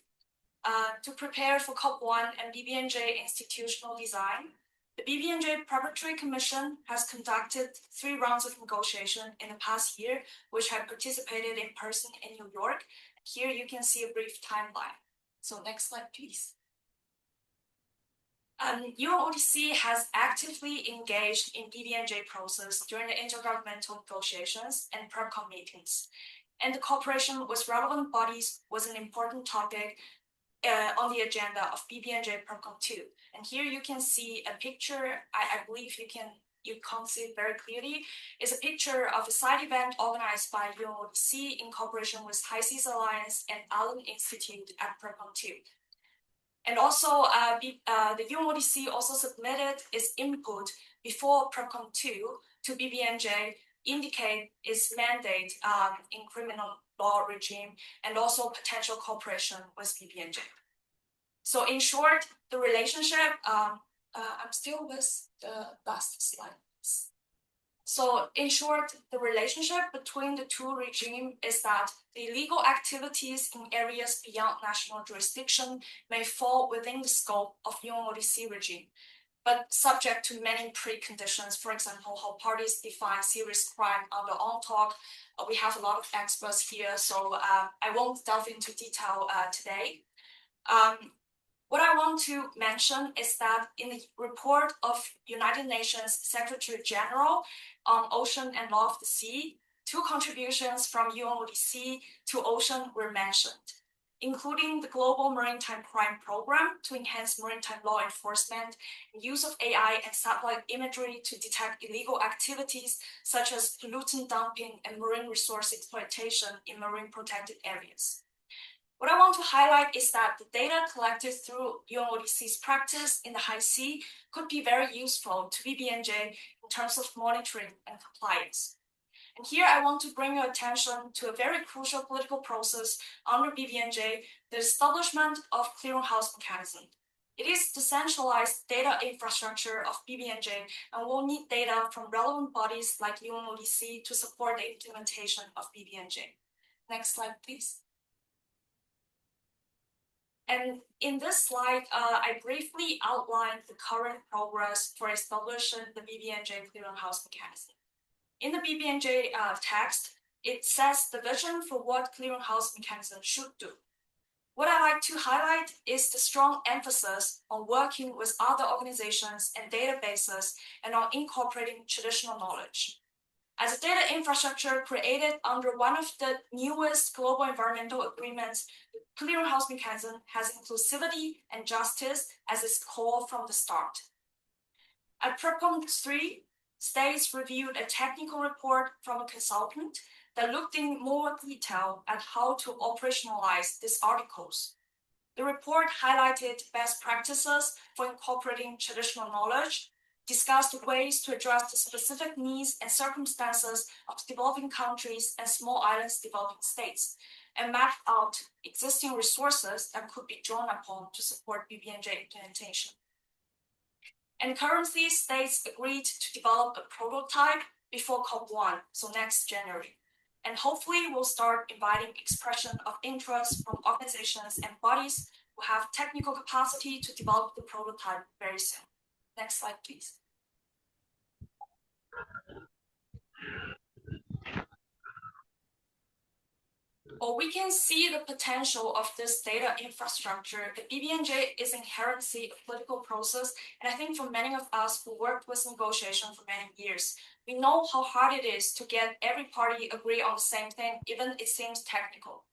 To prepare for COP1 and BBNJ institutional design, the BBNJ Preparatory Commission has conducted 3 rounds of negotiation in the past year, which have participated in person in New York. Here you can see a brief timeline. So next slide, please. UNOOSA has actively engaged in BBNJ process during the intergovernmental negotiations and PrepCon meetings, and the cooperation with relevant bodies was an important topic on the agenda of BBNJ PrepCon 2. And here you can see a picture. I believe you can't see it very clearly. It's a picture of a side event organized by UNOOSA in cooperation with High Seas Alliance and Allen Institute at PrepCon 2. And also, the UNOOSA also submitted its input before PrepCon 2 to BBNJ, indicate its mandate in criminal law regime and also potential cooperation with BBNJ. So in short, the relationship, I'm still with the last slide. So in short, the relationship between the 2 regimes is that the illegal activities in areas beyond national jurisdiction may fall within the scope of UNOOSA regime, but subject to many preconditions. For example, how parties define serious crime under UNTOC. We have a lot of experts here, so I won't delve into detail today. What I want to mention is that in the report of United Nations Secretary General on Ocean and Law of the Sea, 2 contributions from UNOOSA to ocean were mentioned, including the Global Maritime Crime Program to enhance maritime law enforcement, and use of AI and satellite imagery to detect illegal activities such as pollutant dumping and marine resource exploitation in marine protected areas. What I want to highlight is that the data collected through UNOOSA's practice in the high sea could be very useful to BBNJ in terms of monitoring and compliance. And here I want to bring your attention to a very crucial political process under BBNJ, the establishment of clearinghouse mechanism. It is the centralized data infrastructure of BBNJ and will need data from relevant bodies like UNOOSA to support the implementation of BBNJ. Next slide, please. And in this slide, I briefly outlined the current progress for establishing the BBNJ clearinghouse mechanism. In the BBNJ text, it says the vision for what clearinghouse mechanism should do. What I like to highlight is the strong emphasis on working with other organizations and databases and on incorporating traditional knowledge. As a data infrastructure created under one of the newest global environmental agreements, the clearinghouse mechanism has inclusivity and justice as its core from the start. At PrepCon 3, states reviewed a technical report from a consultant that looked in more detail at how to operationalize these articles. The report highlighted best practices for incorporating traditional knowledge, discussed ways to address the specific needs and circumstances of developing countries and small islands developing states, and mapped out existing resources that could be drawn upon to support BBNJ implementation. And currently, states agreed to develop a prototype before COP1, so next January. And hopefully we'll start inviting expression of interest from organizations and bodies who have technical capacity to develop the prototype very soon. Next slide, please. Well, we can see the potential of this data infrastructure. The BBNJ is inherently a political process, and I think for many of us who worked with negotiation for many years, we know how hard it is to get every party agree on the same thing, even it seems technical.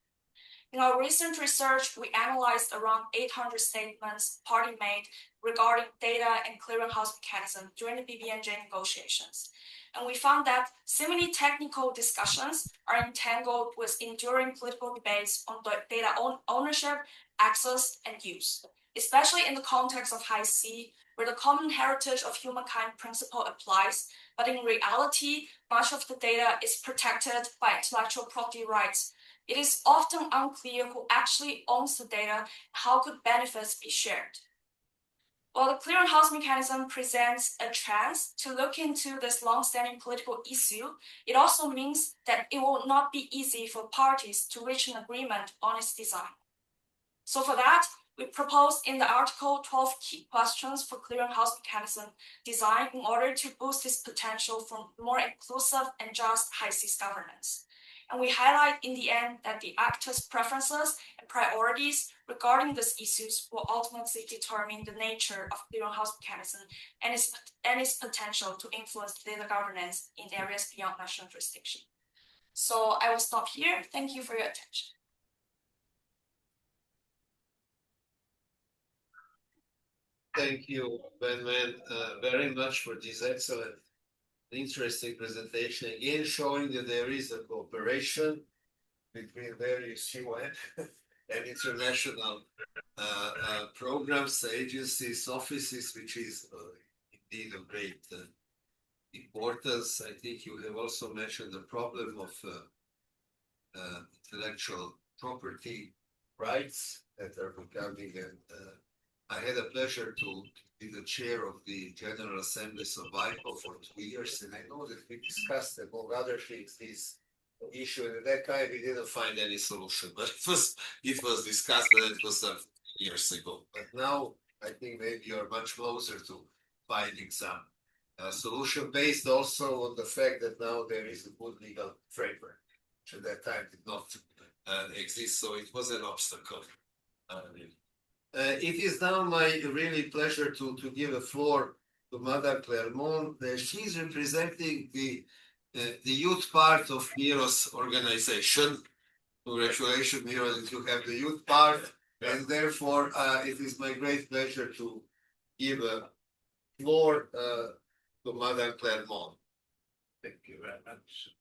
In our recent research, we analyzed around 800 statements party made regarding data and clearinghouse mechanism during the BBNJ negotiations. And we found that similarly technical discussions are entangled with enduring political debates on data ownership, access, and use, especially in the context of high sea, where the common heritage of humankind principle applies, but in reality, much of the data is protected by intellectual property rights. It is often unclear who actually owns the data and how could benefits be shared. While the clearinghouse mechanism presents a chance to look into this long-standing political issue, it also means that it will not be easy for parties to reach an agreement on its design. So for that, we propose in the article 12 key questions for clearinghouse mechanism design in order to boost its potential for more inclusive and just high seas governance. And we highlight in the end that the actors' preferences and priorities regarding these issues will ultimately determine the nature of clearinghouse mechanism and its potential to influence data governance in areas beyond national jurisdiction. So I will stop here. Thank you for your attention. Thank you, Ben, very much for this excellent, interesting presentation. Again, showing that there is a cooperation between various UN and international programs, agencies, offices, which is indeed of great importance. I think you have also mentioned the problem of intellectual property rights that are becoming I had a pleasure to be the chair of the General Assemblies of EPLO for 2 years, and I know that we discussed, among other things, this issue, and at that time we didn't find any solution, but it was discussed, but it was some years ago. But now I think maybe you're much closer to finding some solution based also on the fact that now there is a good legal framework, which at that time did not exist, so it was an obstacle. It is now my really pleasure to give the floor to Madame Clermont. She's representing the youth part of Miro's organization. Congratulations, Miro, that you have the youth part, and therefore it is my great pleasure to give a floor to Madame Clermont. Thank you very much.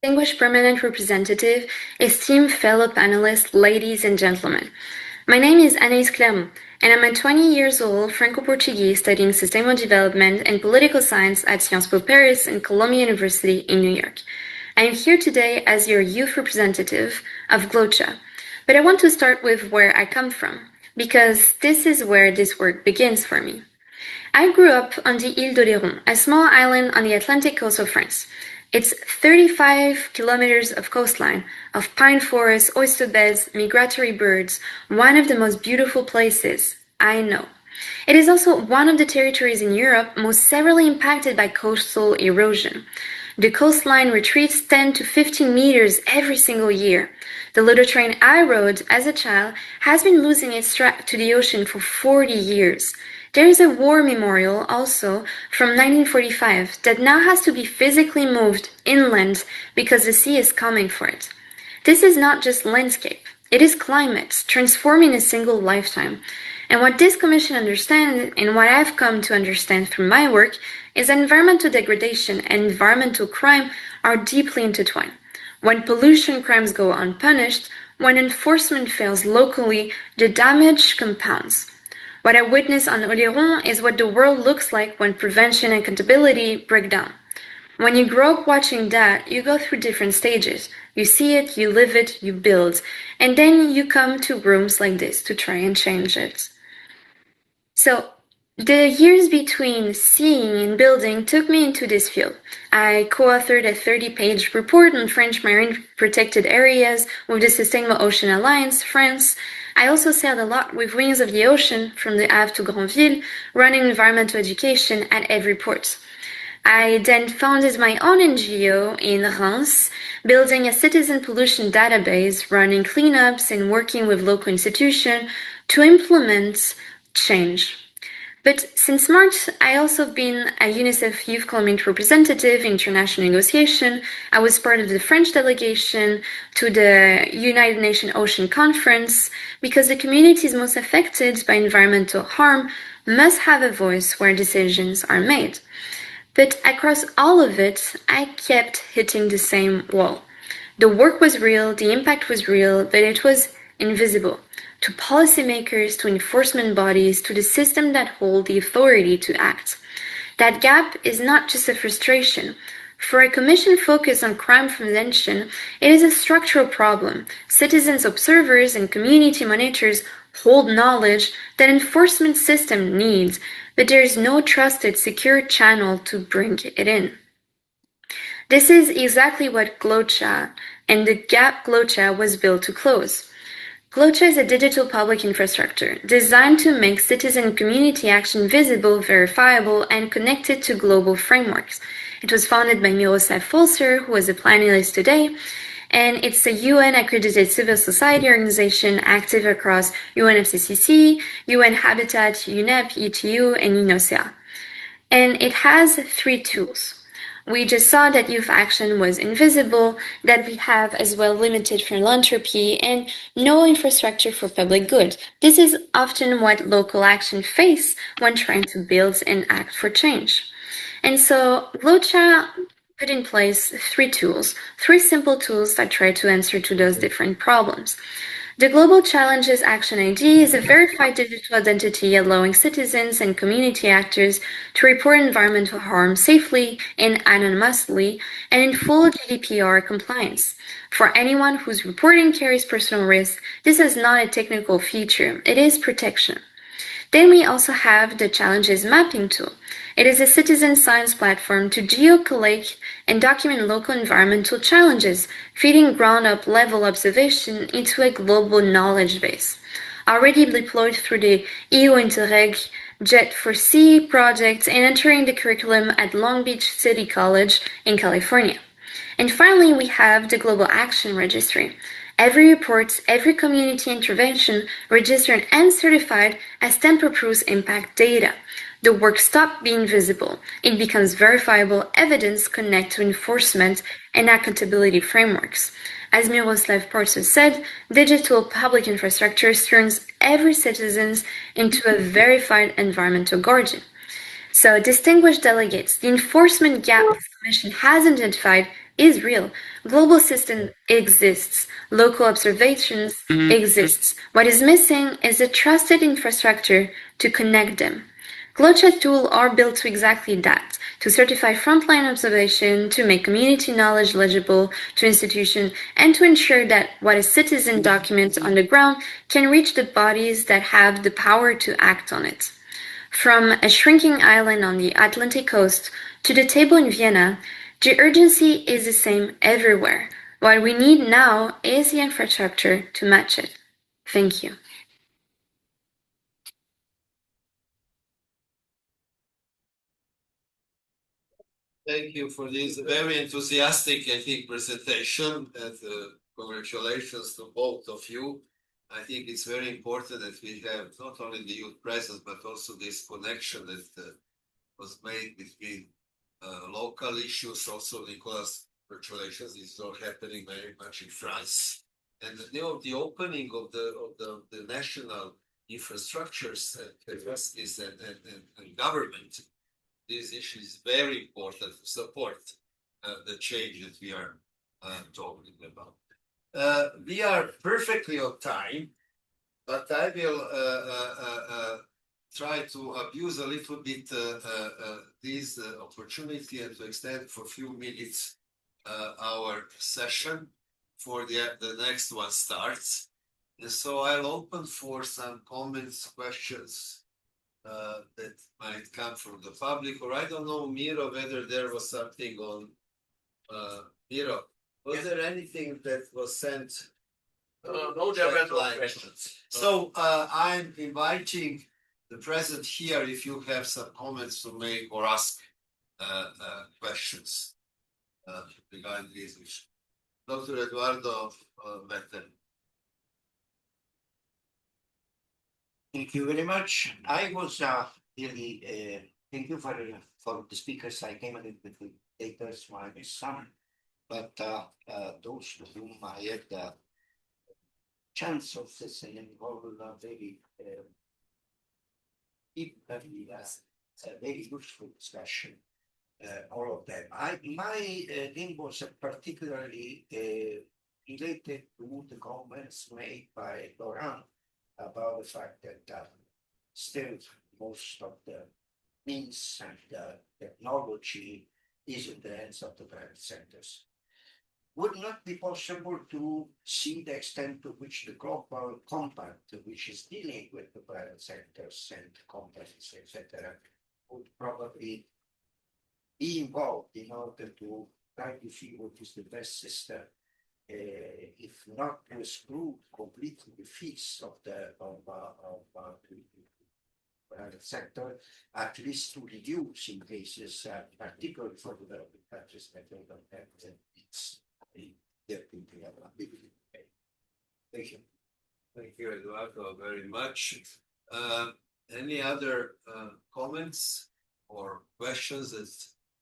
Distinguished permanent representative, esteemed fellow panelists, ladies and gentlemen. My name is Anaïs Clermont, and I'm a 20 years old Franco-Portuguese studying sustainable development and political science at Sciences Po Paris and Columbia University in New York. I am here today as your youth representative of GLOCHA, but I want to start with where I come from, because this is where this work begins for me. I grew up on the Île d'Oléron, a small island on the Atlantic coast of France. It's 35 kilometers of coastline, of pine forests, oyster beds, migratory birds, one of the most beautiful places I know. It is also one of the territories in Europe most severely impacted by coastal erosion. The coastline retreats 10 to 15 meters every single year. The little train I rode as a child has been losing its track to the ocean for 40 years. There is a war memorial also from 1945 that now has to be physically moved inland because the sea is coming for it. This is not just landscape, it is climate, transformed in a single lifetime. And what this commission understands, and what I've come to understand from my work, is that environmental degradation and environmental crime are deeply intertwined. When pollution crimes go unpunished, when enforcement fails locally, the damage compounds. What I witnessed on Oléron is what the world looks like when prevention and accountability break down. When you grow up watching that, you go through different stages. You see it, you live it, you build, and then you come to rooms like this to try and change it. So, the years between seeing and building took me into this field. I co-authored a 30-page report on French marine protected areas with the Sustainable Ocean Alliance, France. I also sailed a lot with Wings of the Ocean from the Havre to Granville, running environmental education at every port. I then founded my own NGO in Reims, building a citizen pollution database, running cleanups and working with local institutions to implement change. But since March, I also have been a UNICEF Youth Climate Representative in international negotiation. I was part of the French delegation to the United Nations Ocean Conference because the communities most affected by environmental harm must have a voice where decisions are made. But across all of it, I kept hitting the same wall. The work was real, the impact was real, but it was invisible. To policymakers, to enforcement bodies, to the system that hold the authority to act. That gap is not just a frustration. For a commission focused on crime prevention, it is a structural problem. Citizens observers and community monitors hold knowledge that enforcement system needs, but there is no trusted, secure channel to bring it in. This is exactly what GLOCHA and the gap GLOCHA was built to close. GLOCHA is a digital public infrastructure designed to make citizen community action visible, verifiable, and connected to global frameworks. It was founded by Miroslav Folser, who is a panelist today, and it's a UN-accredited civil society organization active across UNFCCC, UN Habitat, UNEP, ETU, and UNOOSA. And it has 3 tools. We just saw that youth action was invisible, that we have as well limited philanthropy and no infrastructure for public good. This is often what local action face when trying to build and act for change. And so GLOCHA put in place 3 tools, 3 simple tools that try to answer to those different problems. The Global Challenges Action ID is a verified digital identity allowing citizens and community actors to report environmental harm safely and anonymously and in full GDPR compliance. For anyone whose reporting carries personal risk, this is not a technical feature, it is protection. Then we also have the Challenges Mapping tool. It is a citizen science platform to geo-collect and document local environmental challenges, feeding ground-up level observation into a global knowledge base. Already deployed through the EU Interreg Jet4C project and entering the curriculum at Long Beach City College in California. And finally, we have the Global Action Registry. Every report, every community intervention registered and certified as tamper-proof impact data. The work stops being visible. It becomes verifiable evidence connected to enforcement and accountability frameworks. As Miroslav Porto said, digital public infrastructure turns every citizen into a verified environmental guardian. So, distinguished delegates, the enforcement gap the Commission has identified is real. Global system exists. Local observations exists. What is missing is a trusted infrastructure to connect them. GLOCHA tools are built to exactly that, to certify frontline observation, to make community knowledge legible to institutions, and to ensure that what a citizen documents on the ground can reach the bodies that have the power to act on it. From a shrinking island on the Atlantic coast to the table in Vienna, the urgency is the same everywhere. What we need now is the infrastructure to match it. Thank you. Thank you for this very enthusiastic, I think, presentation, and congratulations to both of you. I think it's very important that we have not only the youth presence, but also this connection that was made between local issues. Also, Nicolas, congratulations, this is all happening very much in France. And the opening of the national infrastructures and capacities and government, this issue is very important to support the change that we are talking about. We are perfectly on time, but I will try to abuse a little bit this opportunity and to extend for a few minutes our session for the next one starts. And so I'll open for some comments, questions that might come from the public, or I don't know, Miro, whether there was something on Miro. Was there anything that was sent? No, there were no questions. So I'm inviting the present here if you have some comments to make or ask questions regarding this issue. Dr. Eduardo Vettel. Thank you very much. I was really thank you for the speakers. I came a little bit later, so I missed some. But those to whom I had the chance of listening involved very deep, very useful discussion. All of them. My thing was particularly related to the comments made by Laurent about the fact that still most of the means and technology is in the hands of the private sectors. Would not be possible to see the extent to which the global compact, which is dealing with the private sectors and companies, etc., would probably be involved in order to try to see what is the best system, if not to exclude completely the fees of the private sector, at least to reduce in cases, particularly for developing countries that they don't have its Thank you. Thank you, Eduardo, very much. Any other comments or questions that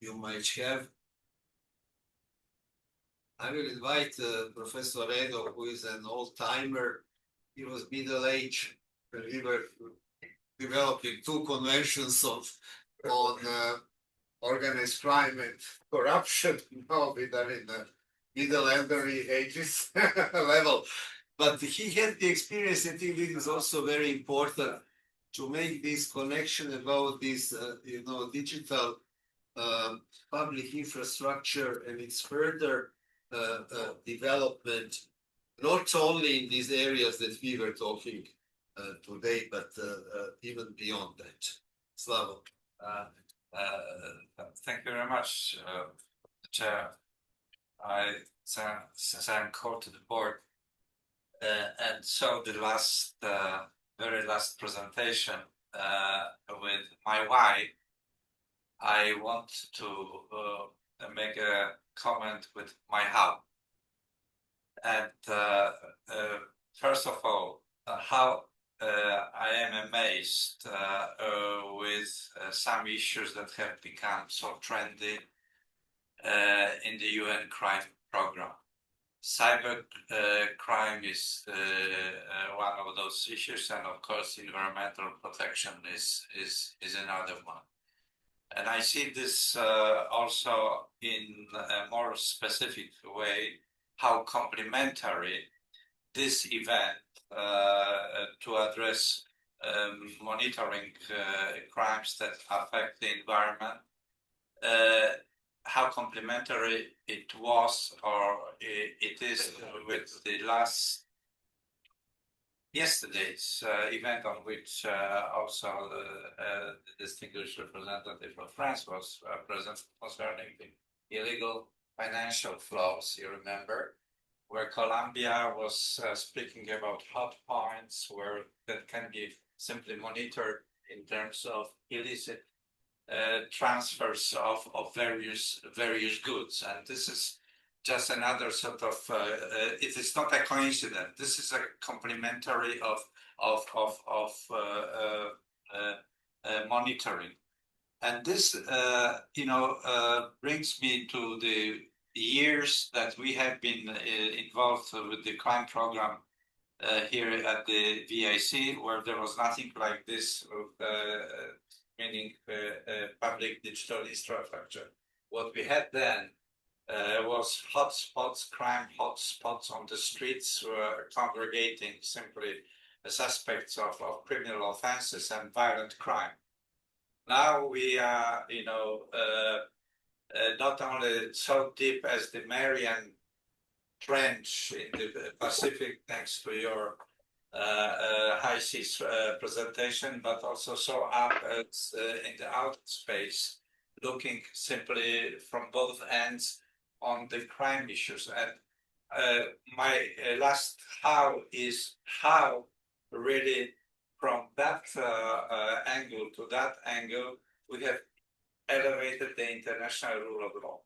you might have? I will invite Professor Redo, who is an old timer. He was middle-aged when we were developing two conventions on organized crime and corruption. Now we are in the middle elderly ages level. But he had the experience. I think it is also very important to make this connection about this, digital public infrastructure and its further development, not only in these areas that we were talking today, but even beyond that. Slavo. Thank you very much, Chair. Since I'm called to the board, and so the very last presentation with my wife, I want to make a comment with my how. And first of all, how I am amazed with some issues that have become so trendy in the UN crime program. Cyber crime is one of those issues, and of course, environmental protection is another one. And I see this also in a more specific way, how complementary this event to address monitoring crimes that affect the environment, how complementary it was or it is with the yesterday's event on which also the distinguished representative of France was present concerning the illegal financial flows, you remember, where Colombia was speaking about hot points where that can be simply monitored in terms of illicit transfers of various goods. And this is just another sort of, it is not a coincidence. This is a complementary of monitoring. And this, brings me to the years that we have been involved with the crime program here at the VIC, where there was nothing like this, meaning public digital infrastructure. What we had then was hotspots, crime hotspots on the streets, congregating simply suspects of criminal offenses and violent crime. Now we are, not only so deep as the Marian Trench in the Pacific next to your high seas presentation, but also so up as in the outer space, looking simply from both ends on the crime issues. And my last how is how really from that angle to that angle, we have elevated the international rule of law.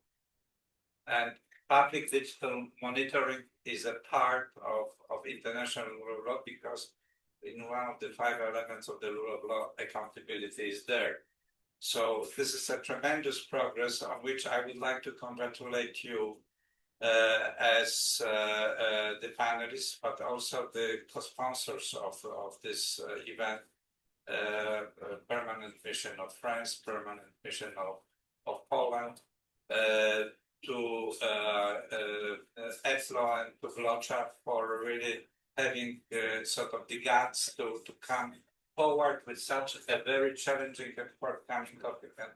And public digital monitoring is a part of international rule of law because in one of the 5 elements of the rule of law, accountability is there. So this is a tremendous progress on which I would like to congratulate you as the panelists, but also the co-sponsors of this event, permanent mission of France, permanent mission of Poland, to EPLO and to Vlocza for really having sort of the guts to come forward with such a very challenging and forthcoming topic. And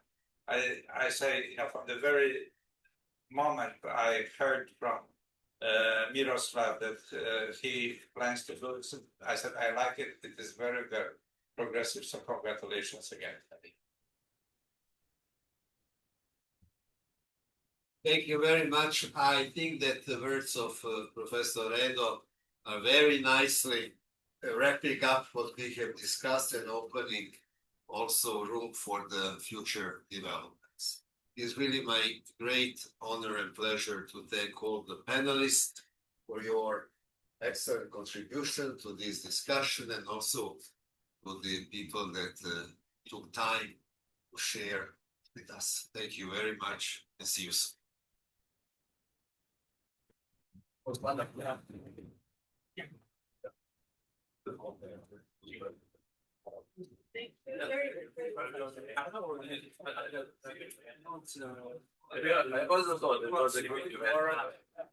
I say, from the very moment I heard from Miroslav that he plans to do it, I said, I like it. It is very, very progressive. So congratulations again. Thank you very much. I think that the words of Professor Redo are very nicely wrapping up what we have discussed and opening also room for the future developments. It's really my great honor and pleasure to thank all the panelists for your excellent contribution to this discussion and also to the people that took time to share with us. Thank you very much and see you soon. I also thought it was a great event.